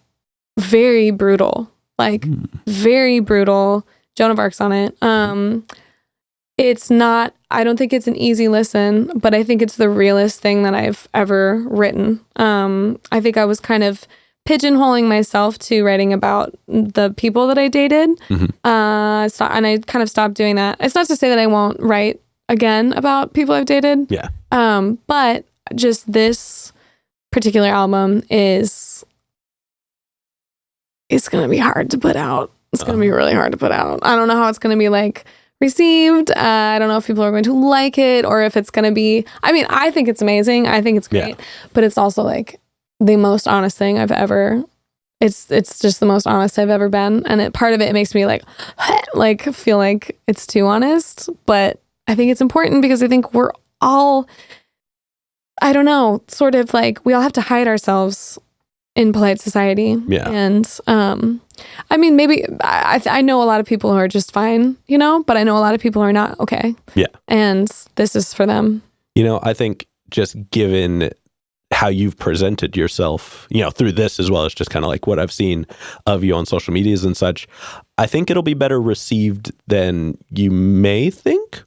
very brutal, like very brutal. Joan of Arc's on it. It's not, I don't think it's an easy listen, but I think it's the realest thing that I've ever written. I think I was kind of pigeonholing myself to writing about the people that I dated. And I kind of stopped doing that. It's not to say that I won't write again about people I've dated. Yeah. But just this particular album it's going to be hard to put out. It's going to be really hard to put out. I don't know how it's going to be like received. I don't know if people are going to like it or if it's going to be, I mean, I think it's amazing. I think it's great, but it's also like the most honest thing I've ever, it's just the most honest I've ever been. And part of it makes me like feel like it's too honest, but I think it's important because I think we're all, I don't know, sort of like we all have to hide ourselves in polite society. Yeah. And, I mean, maybe I know a lot of people who are just fine, but I know a lot of people who are not okay. Yeah. And this is for them. I think just given how you've presented yourself, through this as well as just kind of like what I've seen of you on social medias and such, I think it'll be better received than you may think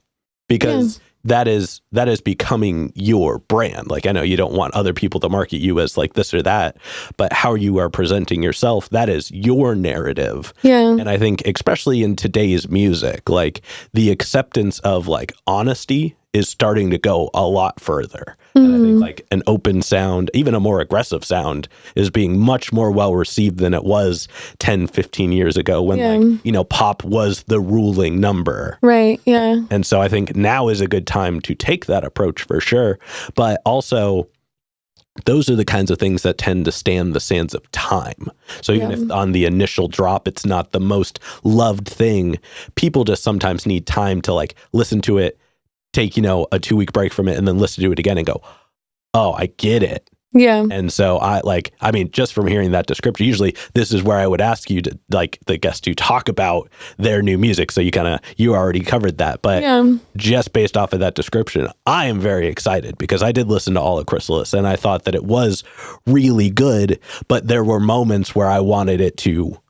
because that is becoming your brand. Like, I know you don't want other people to market you as like this or that, but how you are presenting yourself, that is your narrative. Yeah. And I think especially in today's music, like the acceptance of like honesty is starting to go a lot further. And I think like an open sound, even a more aggressive sound is being much more well received than it was 10, 15 years ago when pop was the ruling number. Right. Yeah. And so I think now is a good time to take that approach for sure. But also those are the kinds of things that tend to stand the sands of time. So even if on the initial drop, it's not the most loved thing, people just sometimes need time to like listen to it, take, a 2-week break from it and then listen to it again and go, oh, I get it. Yeah. And so just from hearing that description, usually this is where I would ask you to like the guest to talk about their new music. So you already covered that, but just based off of that description, I am very excited because I did listen to all of Chrysalis and I thought that it was really good, but there were moments where I wanted it to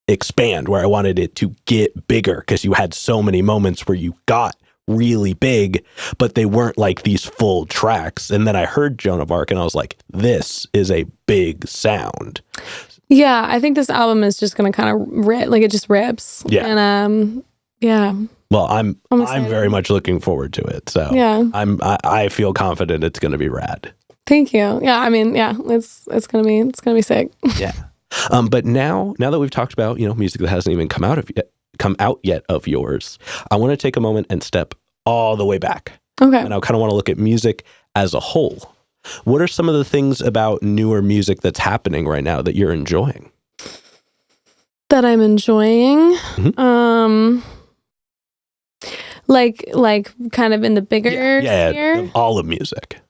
expand, where I wanted it to get bigger because you had so many moments where you got really big, but they weren't like these full tracks. And then I heard Joan of Arc and I was like, this is a big sound. Yeah, I think this album is just going to kind of rip, like it just rips. Yeah. And well, I'm very much looking forward to it. So I feel confident it's going to be rad. Thank you. Yeah, I mean, it's going to be sick. Yeah. But now that we've talked about, music that hasn't even come out yet of yours, I want to take a moment and step all the way back. Okay. And I kind of want to look at music as a whole. What are some of the things about newer music that's happening right now that you're enjoying? That I'm enjoying? Like kind of in the bigger sphere? All of music.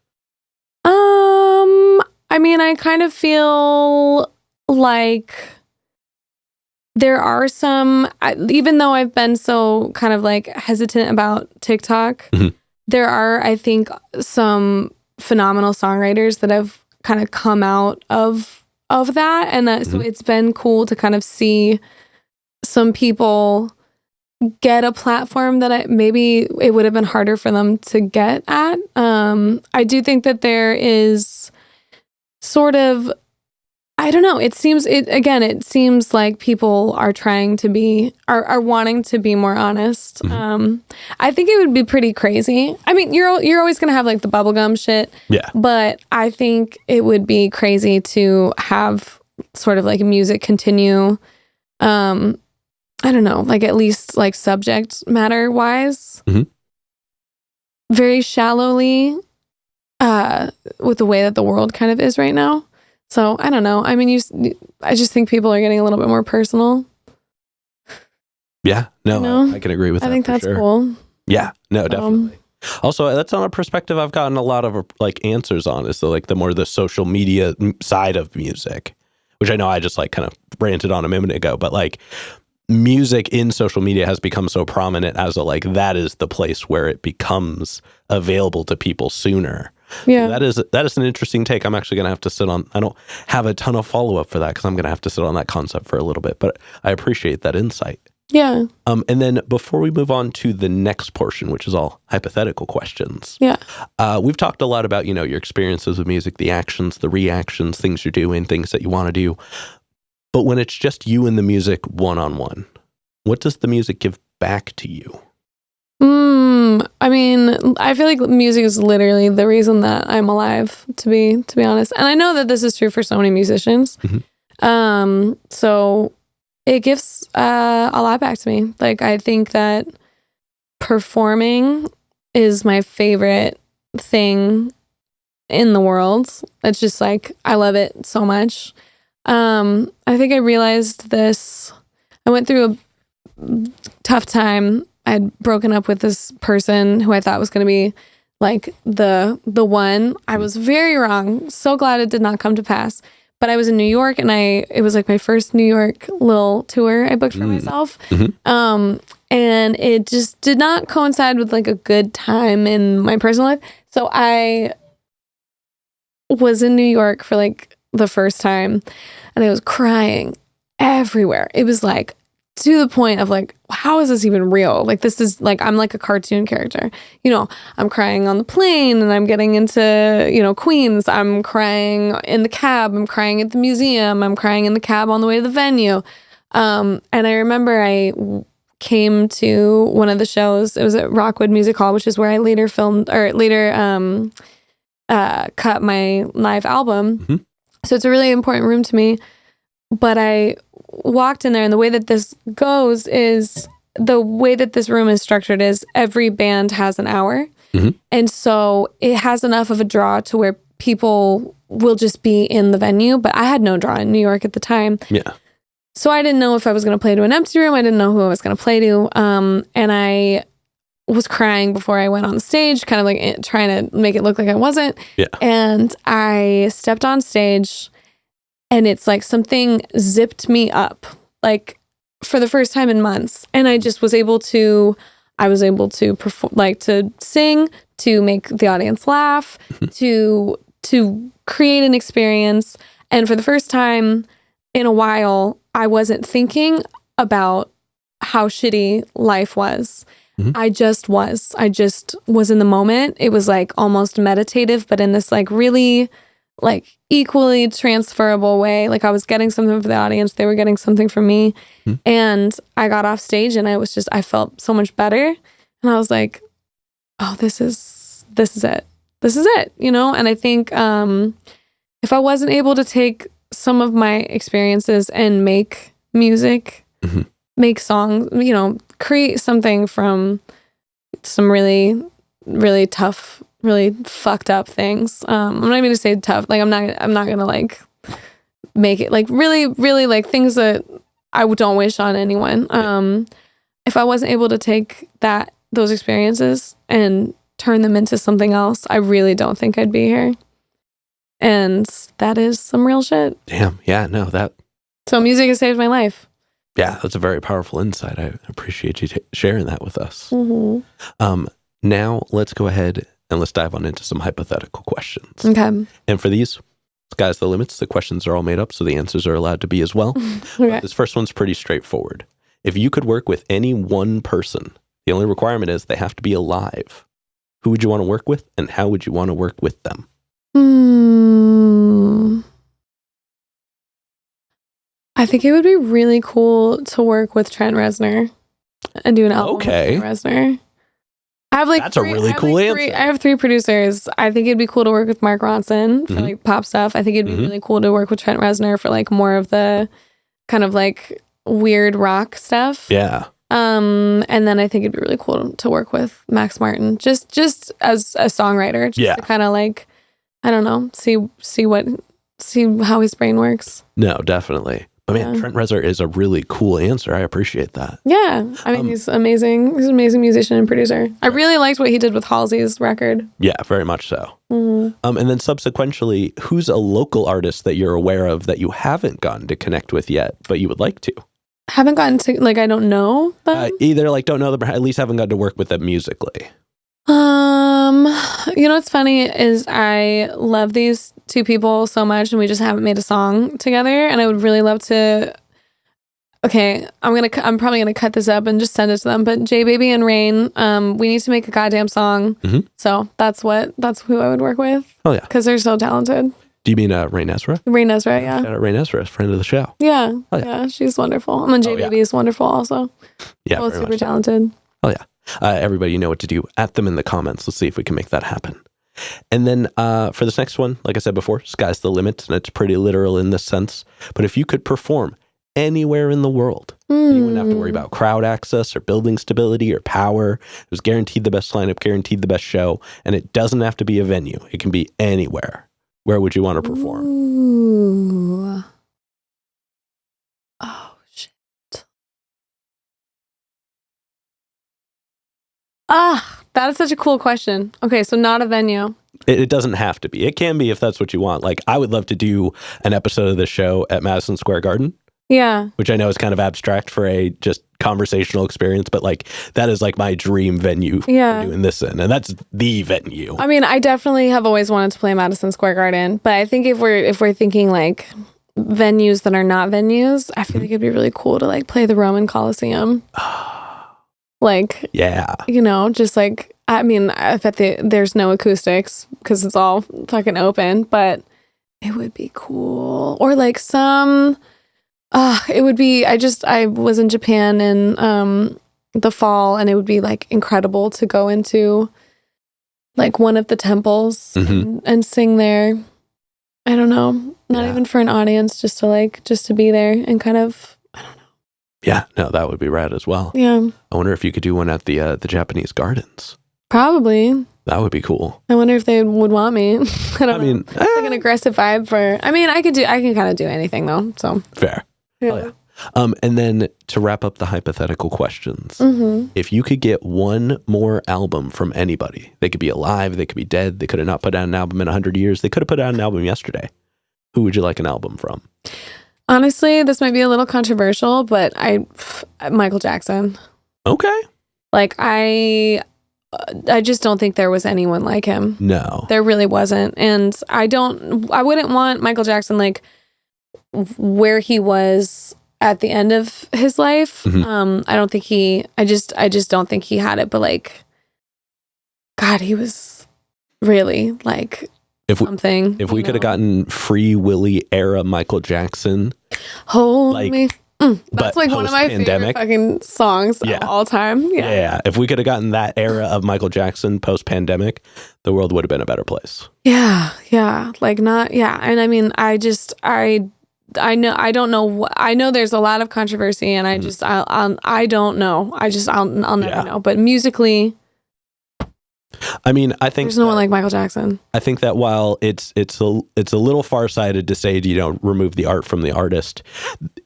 I mean, I kind of feel like there are some, even though I've been so kind of like hesitant about TikTok, there are, I think, some phenomenal songwriters that have kind of come out of that. And so it's been cool to kind of see some people get a platform that maybe it would have been harder for them to get at. I do think that there is sort of, I don't know, it seems like people are trying to be, are wanting to be more honest. I think it would be pretty crazy. I mean, you're always going to have like the bubblegum shit. Yeah. But I think it would be crazy to have sort of like music continue, I don't know, like at least like subject matter wise, very shallowly, with the way that the world kind of is right now. So I don't know. I mean, I just think people are getting a little bit more personal. Yeah, no, I can agree with that. I think that's sure. Cool. Yeah, no, definitely. Also, that's not a perspective I've gotten a lot of like answers on. Is the social media side of music, which I know I just like kind of ranted on a minute ago, but like music in social media has become so prominent as that is the place where it becomes available to people sooner. Yeah, that is an interesting take. I'm actually going to have to sit on. I don't have a ton of follow up for that because I'm going to have to sit on that concept for a little bit. But I appreciate that insight. Yeah. And then before we move on to the next portion, which is all hypothetical questions. Yeah. We've talked a lot about your experiences with music, the actions, the reactions, things you're doing, things that you want to do. But when it's just you and the music one-on-one, what does the music give back to you? I mean, I feel like music is literally the reason that I'm alive, to be honest. And I know that this is true for so many musicians. So it gives a lot back to me. Like, I think that performing is my favorite thing in the world. It's just like, I love it so much. I think I realized this. I went through a tough time. I'd broken up with this person who I thought was going to be like the one. I was very wrong. So glad it did not come to pass. But I was in New York, and it was like my first New York little tour I booked for myself. And it just did not coincide with like a good time in my personal life. So I was in New York for like the first time, and I was crying everywhere. It was like to the point of like, how is this even real? Like, this is like, I'm like a cartoon character. I'm crying on the plane, and I'm getting into, Queens. I'm crying in the cab. I'm crying at the museum. I'm crying in the cab on the way to the venue. And I remember I came to one of the shows. It was at Rockwood Music Hall, which is where I later cut my live album. So it's a really important room to me. But I walked in there, and the way that this goes is, the way that this room is structured is every band has an hour. And so it has enough of a draw to where people will just be in the venue. But I had no draw in New York at the time. Yeah. So I didn't know if I was going to play to an empty room. I didn't know who I was going to play to. And I was crying before I went on stage, kind of like trying to make it look like I wasn't. Yeah. And I stepped on stage, and it's like something zipped me up, like for the first time in months. And I just was able to perform, like to sing, to make the audience laugh, to create an experience. And for the first time in a while, I wasn't thinking about how shitty life was. I just was in the moment. It was like almost meditative, but in this like really like equally transferable way. Like, I was getting something for the audience. They were getting something from me. And I got off stage, and I felt so much better. And I was like, oh, this is it. This is it, And I think if I wasn't able to take some of my experiences and make music, make songs, create something from some really, really tough, really fucked up things. I'm not even gonna say tough. Like, I'm not gonna like make it like really, really like things that I don't wish on anyone. If I wasn't able to take those experiences and turn them into something else, I really don't think I'd be here. And that is some real shit. Damn. Yeah, no, so music has saved my life. Yeah, that's a very powerful insight. I appreciate you sharing that with us. Now let's go ahead and let's dive on into some hypothetical questions. Okay. And for these, sky's the limits. The questions are all made up, so the answers are allowed to be as well. Okay. This first one's pretty straightforward. If you could work with any one person, the only requirement is they have to be alive. Who would you want to work with, and how would you want to work with them? I think it would be really cool to work with Trent Reznor and do an album with Trent Reznor. I have That's a really cool answer. I have 3 producers. I think it'd be cool to work with Mark Ronson for like pop stuff. I think it'd be really cool to work with Trent Reznor for like more of the kind of like weird rock stuff. Yeah. And then I think it'd be really cool to work with Max Martin, just as a songwriter, just to kind of like, I don't know, see how his brain works. No, definitely. But man, Trent Reznor is a really cool answer. I appreciate that. Yeah. I mean, he's amazing. He's an amazing musician and producer. I really liked what he did with Halsey's record. Yeah, very much so. And then subsequently, who's a local artist that you're aware of that you haven't gotten to connect with yet, but you would like to? Haven't gotten to, like, I don't know them? Either like don't know them, or at least haven't gotten to work with them musically. You know what's funny is I love these 2 people so much, and we just haven't made a song together, and I would really love to. Okay, I'm probably gonna cut this up and just send it to them. But J Baby and Rain, we need to make a goddamn song. So that's who I would work with. Oh yeah, because they're so talented. Do you mean Rain Ezra? Rain Ezra, yeah. Shout out Rain Ezra, friend of the show. Yeah, yeah, she's wonderful. And then J Baby is wonderful also. Yeah, both super talented. Oh yeah. Everybody, you know what to do. At them in the comments. Let's see if we can make that happen. And then for this next one, like I said before, sky's the limit, and it's pretty literal in this sense. But if you could perform anywhere in the world, you wouldn't have to worry about crowd access or building stability or power. It was guaranteed the best lineup, guaranteed the best show, and it doesn't have to be a venue. It can be anywhere. Where would you want to perform? Ooh. Oh, shit. That is such a cool question. Okay, so not a venue. It doesn't have to be. It can be if that's what you want. Like, I would love to do an episode of this show at Madison Square Garden. Yeah. Which I know is kind of abstract for a just conversational experience, but like that is like my dream venue for doing this in. And that's the venue. I mean, I definitely have always wanted to play Madison Square Garden, but I think if we're thinking like venues that are not venues, I feel like it'd be really cool to like play the Roman Coliseum. Like, yeah, you know, just like, I mean, I bet there's no acoustics because it's all fucking open, but it would be cool. Or like it would be, I was in Japan in the fall, and it would be like incredible to go into like one of the temples and sing there. I don't know, not even for an audience, just to be there and kind of, I don't know. Yeah, no, that would be rad as well. Yeah. I wonder if you could do one at the Japanese gardens. Probably. That would be cool. I wonder if they would want me. I mean, it's like an aggressive vibe for, I mean, I can kind of do anything though, so. Fair. Yeah. And then to wrap up the hypothetical questions, if you could get one more album from anybody, they could be alive, they could be dead, they could have not put out an album in 100 years, they could have put out an album yesterday. Who would you like an album from? Honestly, this might be a little controversial, but Michael Jackson. Okay. Like I just don't think there was anyone like him. No. There really wasn't. And I wouldn't want Michael Jackson like where he was at the end of his life. I don't think I just don't think he had it, but like, God, he was really like something. If we could have gotten Free Willy era Michael Jackson. Holy me. That's like one of my favorite fucking songs of all time. Yeah. If we could have gotten that era of Michael Jackson post-pandemic, the world would have been a better place. Yeah. Like not, yeah. And I mean, I know there's a lot of controversy, and I don't know. I'll never know. But musically, I mean, I think there's no one like Michael Jackson. I think that while it's a little far-sighted to say, remove the art from the artist,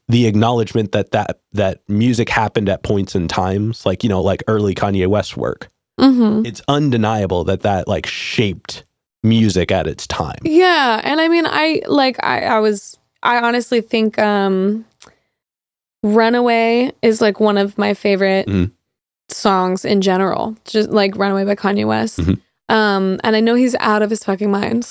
the acknowledgement that music happened at points in times, like early Kanye West work, it's undeniable that like shaped music at its time. Yeah, and I mean, I honestly think "Runaway" is like one of my favorite songs in general, just like "Runaway" by Kanye West. And I know he's out of his fucking mind.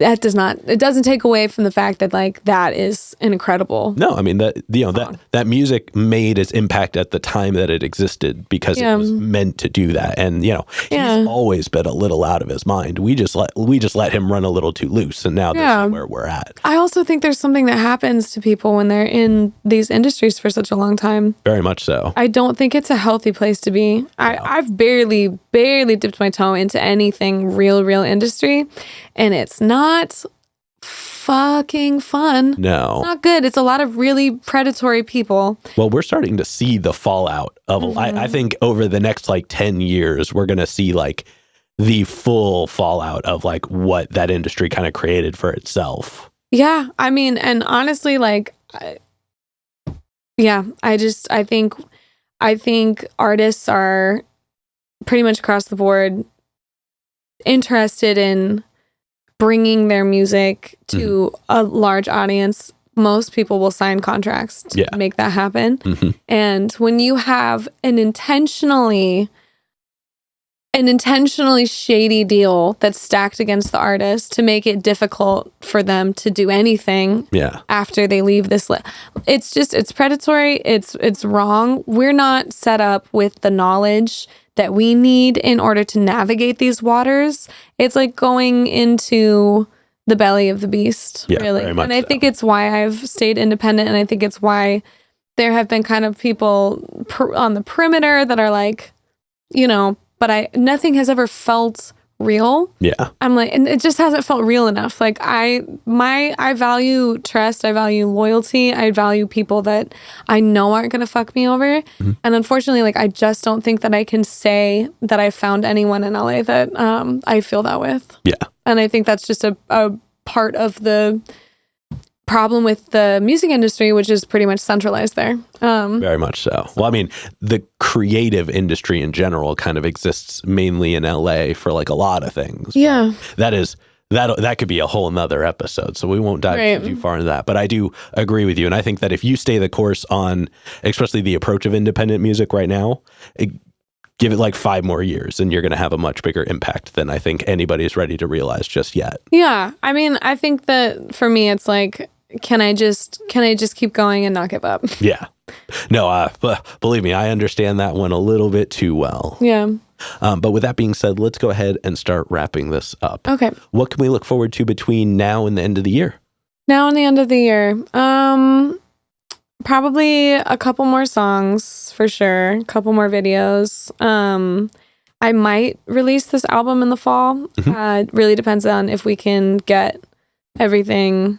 it doesn't take away from the fact that like that is an incredible. No, I mean that music made its impact at the time that it existed because it was meant to do that. And he's always been a little out of his mind. We just let him run a little too loose, and now this is where we're at. I also think there's something that happens to people when they're in these industries for such a long time. Very much so. I don't think it's a healthy place to be. I've barely dipped my toe into anything real industry, and it's not fucking fun. No. It's not good. It's a lot of really predatory people. Well, we're starting to see the fallout of, I think over the next like 10 years, we're going to see like the full fallout of like what that industry kind of created for itself. Yeah. I mean, and honestly, like, I think artists are pretty much across the board interested in bringing their music to a large audience. Most people will sign contracts to make that happen. And when you have an intentionally shady deal that's stacked against the artist to make it difficult for them to do anything after they leave this it's predatory, it's wrong. We're not set up with the knowledge that we need in order to navigate these waters. It's like going into the belly of the beast, really. And I think it's why I've stayed independent, and I think it's why there have been kind of people on the perimeter that are like, but nothing has ever felt real. Yeah. I'm like, and it just hasn't felt real enough. Like I value trust, I value loyalty, I value people that I know aren't gonna fuck me over. And unfortunately, like I just don't think that I can say that I found anyone in LA that I feel that with. Yeah. And I think that's just a part of the problem with the music industry, which is pretty much centralized there. Very much so. Well, I mean, the creative industry in general kind of exists mainly in LA for like a lot of things. Yeah. That could be a whole nother episode, so we won't dive too far into that. But I do agree with you, and I think that if you stay the course on, especially the approach of independent music right now, give it like 5 more years, and you're going to have a much bigger impact than I think anybody's ready to realize just yet. Yeah. I mean, I think that for me, it's like, can I just keep going and not give up? Yeah. No, believe me, I understand that one a little bit too well. Yeah. But with that being said, let's go ahead and start wrapping this up. Okay. What can we look forward to between now and the end of the year? Now and the end of the year. Probably a couple more songs for sure. A couple more videos. I might release this album in the fall. It really depends on if we can get everything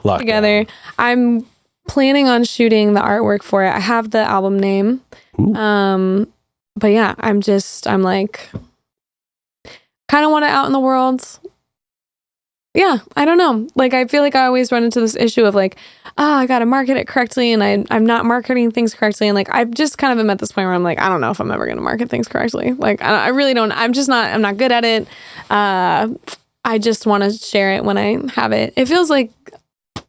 locked together. Down. I'm planning on shooting the artwork for it. I have the album name. Ooh. But yeah, I'm like, kind of want it out in the world. Yeah, I don't know. Like, I feel like I always run into this issue of like, I got to market it correctly, and I'm not marketing things correctly. And like, I've just kind of am at this point where I'm like, I don't know if I'm ever going to market things correctly. Like, I really don't. I'm not good at it. I just want to share it when I have it. It feels like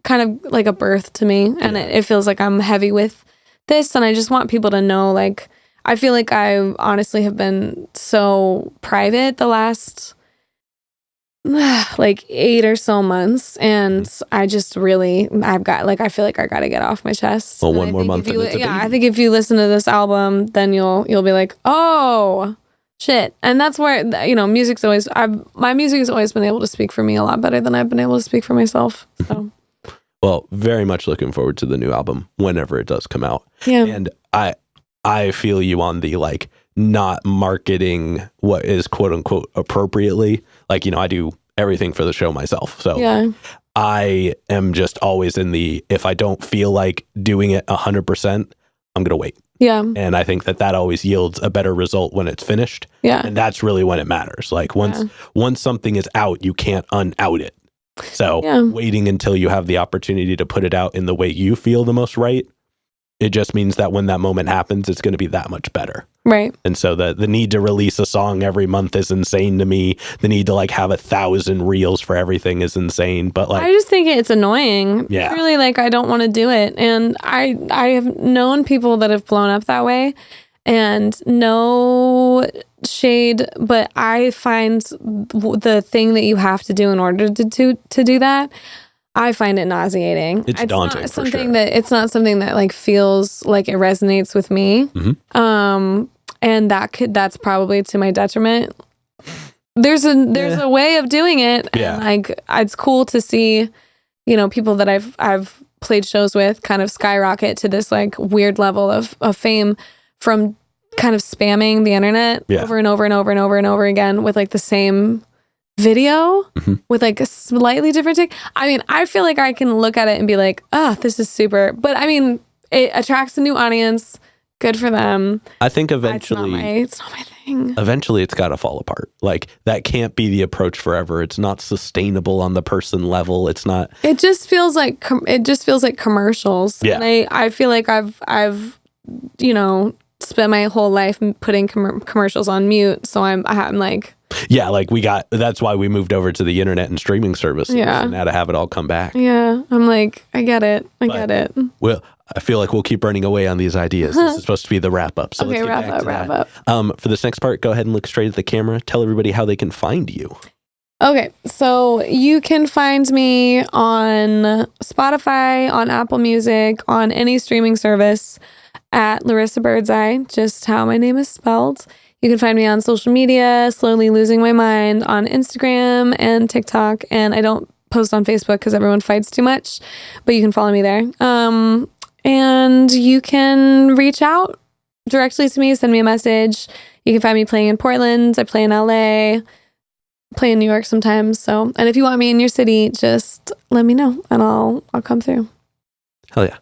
kind of like a birth to me, and it feels like I'm heavy with this, and I just want people to know, like, I feel like I honestly have been so private the last like 8 or so months, and I just really, I feel like I got to get off my chest. Well, one more month. I think if you listen to this album, then you'll be like, oh shit. And that's where, my music has always been able to speak for me a lot better than I've been able to speak for myself. So. Well, very much looking forward to the new album whenever it does come out. Yeah. And I feel you on the like not marketing what is quote unquote appropriately. Like, I do everything for the show myself. So I am just always in the, if I don't feel like doing it 100%, I'm going to wait. Yeah. And I think that always yields a better result when it's finished. Yeah. And that's really when it matters. Like once something is out, you can't un-out it. So waiting until you have the opportunity to put it out in the way you feel the most right, it just means that when that moment happens, it's going to be that much better. Right. And so the need to release a song every month is insane to me. The need to like have 1,000 reels for everything is insane. But like, I just think it's annoying. Yeah. Really, like, I don't want to do it. And I have known people that have blown up that way, and no shade, but I find the thing that you have to do in order to do that, I find it nauseating. It's daunting, not for something sure. it's not something that like feels like it resonates with me. And that's probably to my detriment. There's a way of doing it, and like it's cool to see, people that I've played shows with kind of skyrocket to this like weird level of fame from kind of spamming the internet over and over and over and over and over again with like the same video with like a slightly different take. I mean, I feel like I can look at it and be like, this is super. But I mean, it attracts a new audience. Good for them. I think eventually it's not my thing. Eventually it's got to fall apart. Like that can't be the approach forever. It's not sustainable on the person level. It's not. It just feels like commercials. Yeah. And I feel like I've spent my whole life putting commercials on mute. So I'm like. Yeah, like that's why we moved over to the internet and streaming services. Yeah. And now to have it all come back. Yeah. I'm like, I get it. Get it. Well, I feel like we'll keep running away on these ideas. This is supposed to be the wrap up. So okay, let's get wrap up. For this next part, go ahead and look straight at the camera. Tell everybody how they can find you. Okay, so you can find me on Spotify, on Apple Music, on any streaming service at Laryssa Birdseye, just how my name is spelled. You can find me on social media, Slowly Losing My Mind, on Instagram and TikTok. And I don't post on Facebook because everyone fights too much, but you can follow me there. And you can reach out directly to me, send me a message. You can find me playing in Portland. I play in LA, play in New York sometimes. So, and if you want me in your city, just let me know and I'll come through. Hell yeah.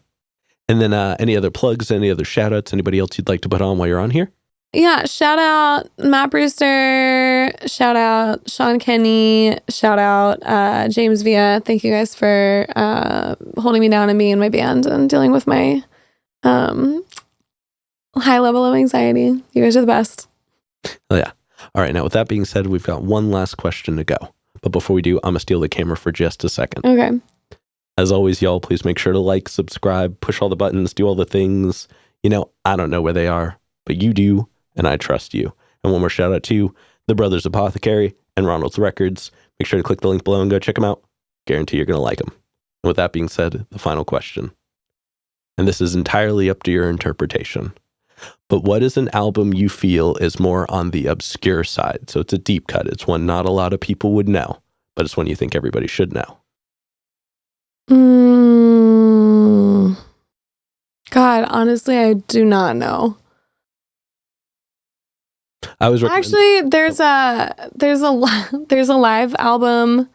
And then any other plugs, any other shout outs, anybody else you'd like to put on while you're on here? Yeah, shout out Matt Brewster, shout out Sean Kenny, shout out James Villa. Thank you guys for holding me down and being in my band and dealing with my high level of anxiety. You guys are the best. Oh yeah. All right, now with that being said, we've got one last question to go. But before we do, I'm going to steal the camera for just a second. Okay. As always, y'all, please make sure to like, subscribe, push all the buttons, do all the things. I don't know where they are, but you do. And I trust you. And one more shout out to the Brothers Apothecary and Ronald's Records. Make sure to click the link below and go check them out. Guarantee you're going to like them. And with that being said, the final question. And this is entirely up to your interpretation. But what is an album you feel is more on the obscure side? So it's a deep cut. It's one not a lot of people would know, but it's one you think everybody should know. God, honestly, I do not know. I was actually there's a live album,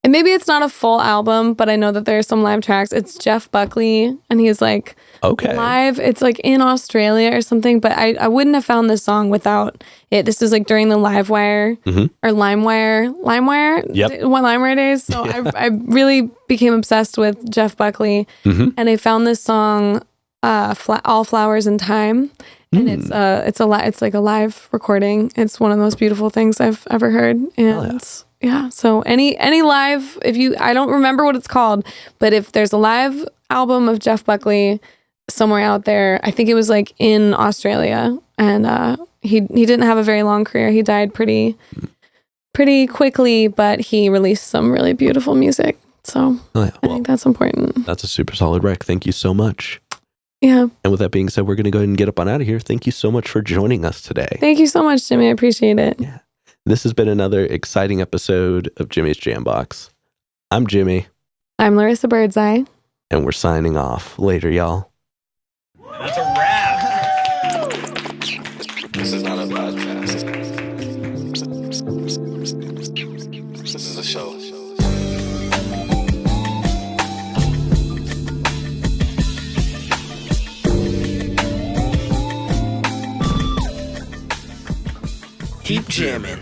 and maybe it's not a full album, but I know that there's some live tracks. It's Jeff Buckley, and he's like live. It's like in Australia or something, but I wouldn't have found this song without it. This is like during the LimeWire or LimeWire. Yep. LimeWire days. So I really became obsessed with Jeff Buckley, and I found this song, All Flowers in Time. And it's like a live recording. It's one of the most beautiful things I've ever heard. And yeah, so any live, I don't remember what it's called, but if there's a live album of Jeff Buckley somewhere out there, I think it was like in Australia, and he didn't have a very long career. He died pretty quickly, but he released some really beautiful music. So I think that's important. That's a super solid rec. Thank you so much. Yeah. And with that being said, we're going to go ahead and get up on out of here. Thank you so much for joining us today. Thank you so much, Jimmy. I appreciate it. Yeah. This has been another exciting episode of Jimmy's Jambox. I'm Jimmy. I'm Laryssa Birdseye. And we're signing off. Later, y'all. That's a wrap. This is not a podcast. This is a show. Keep jamming.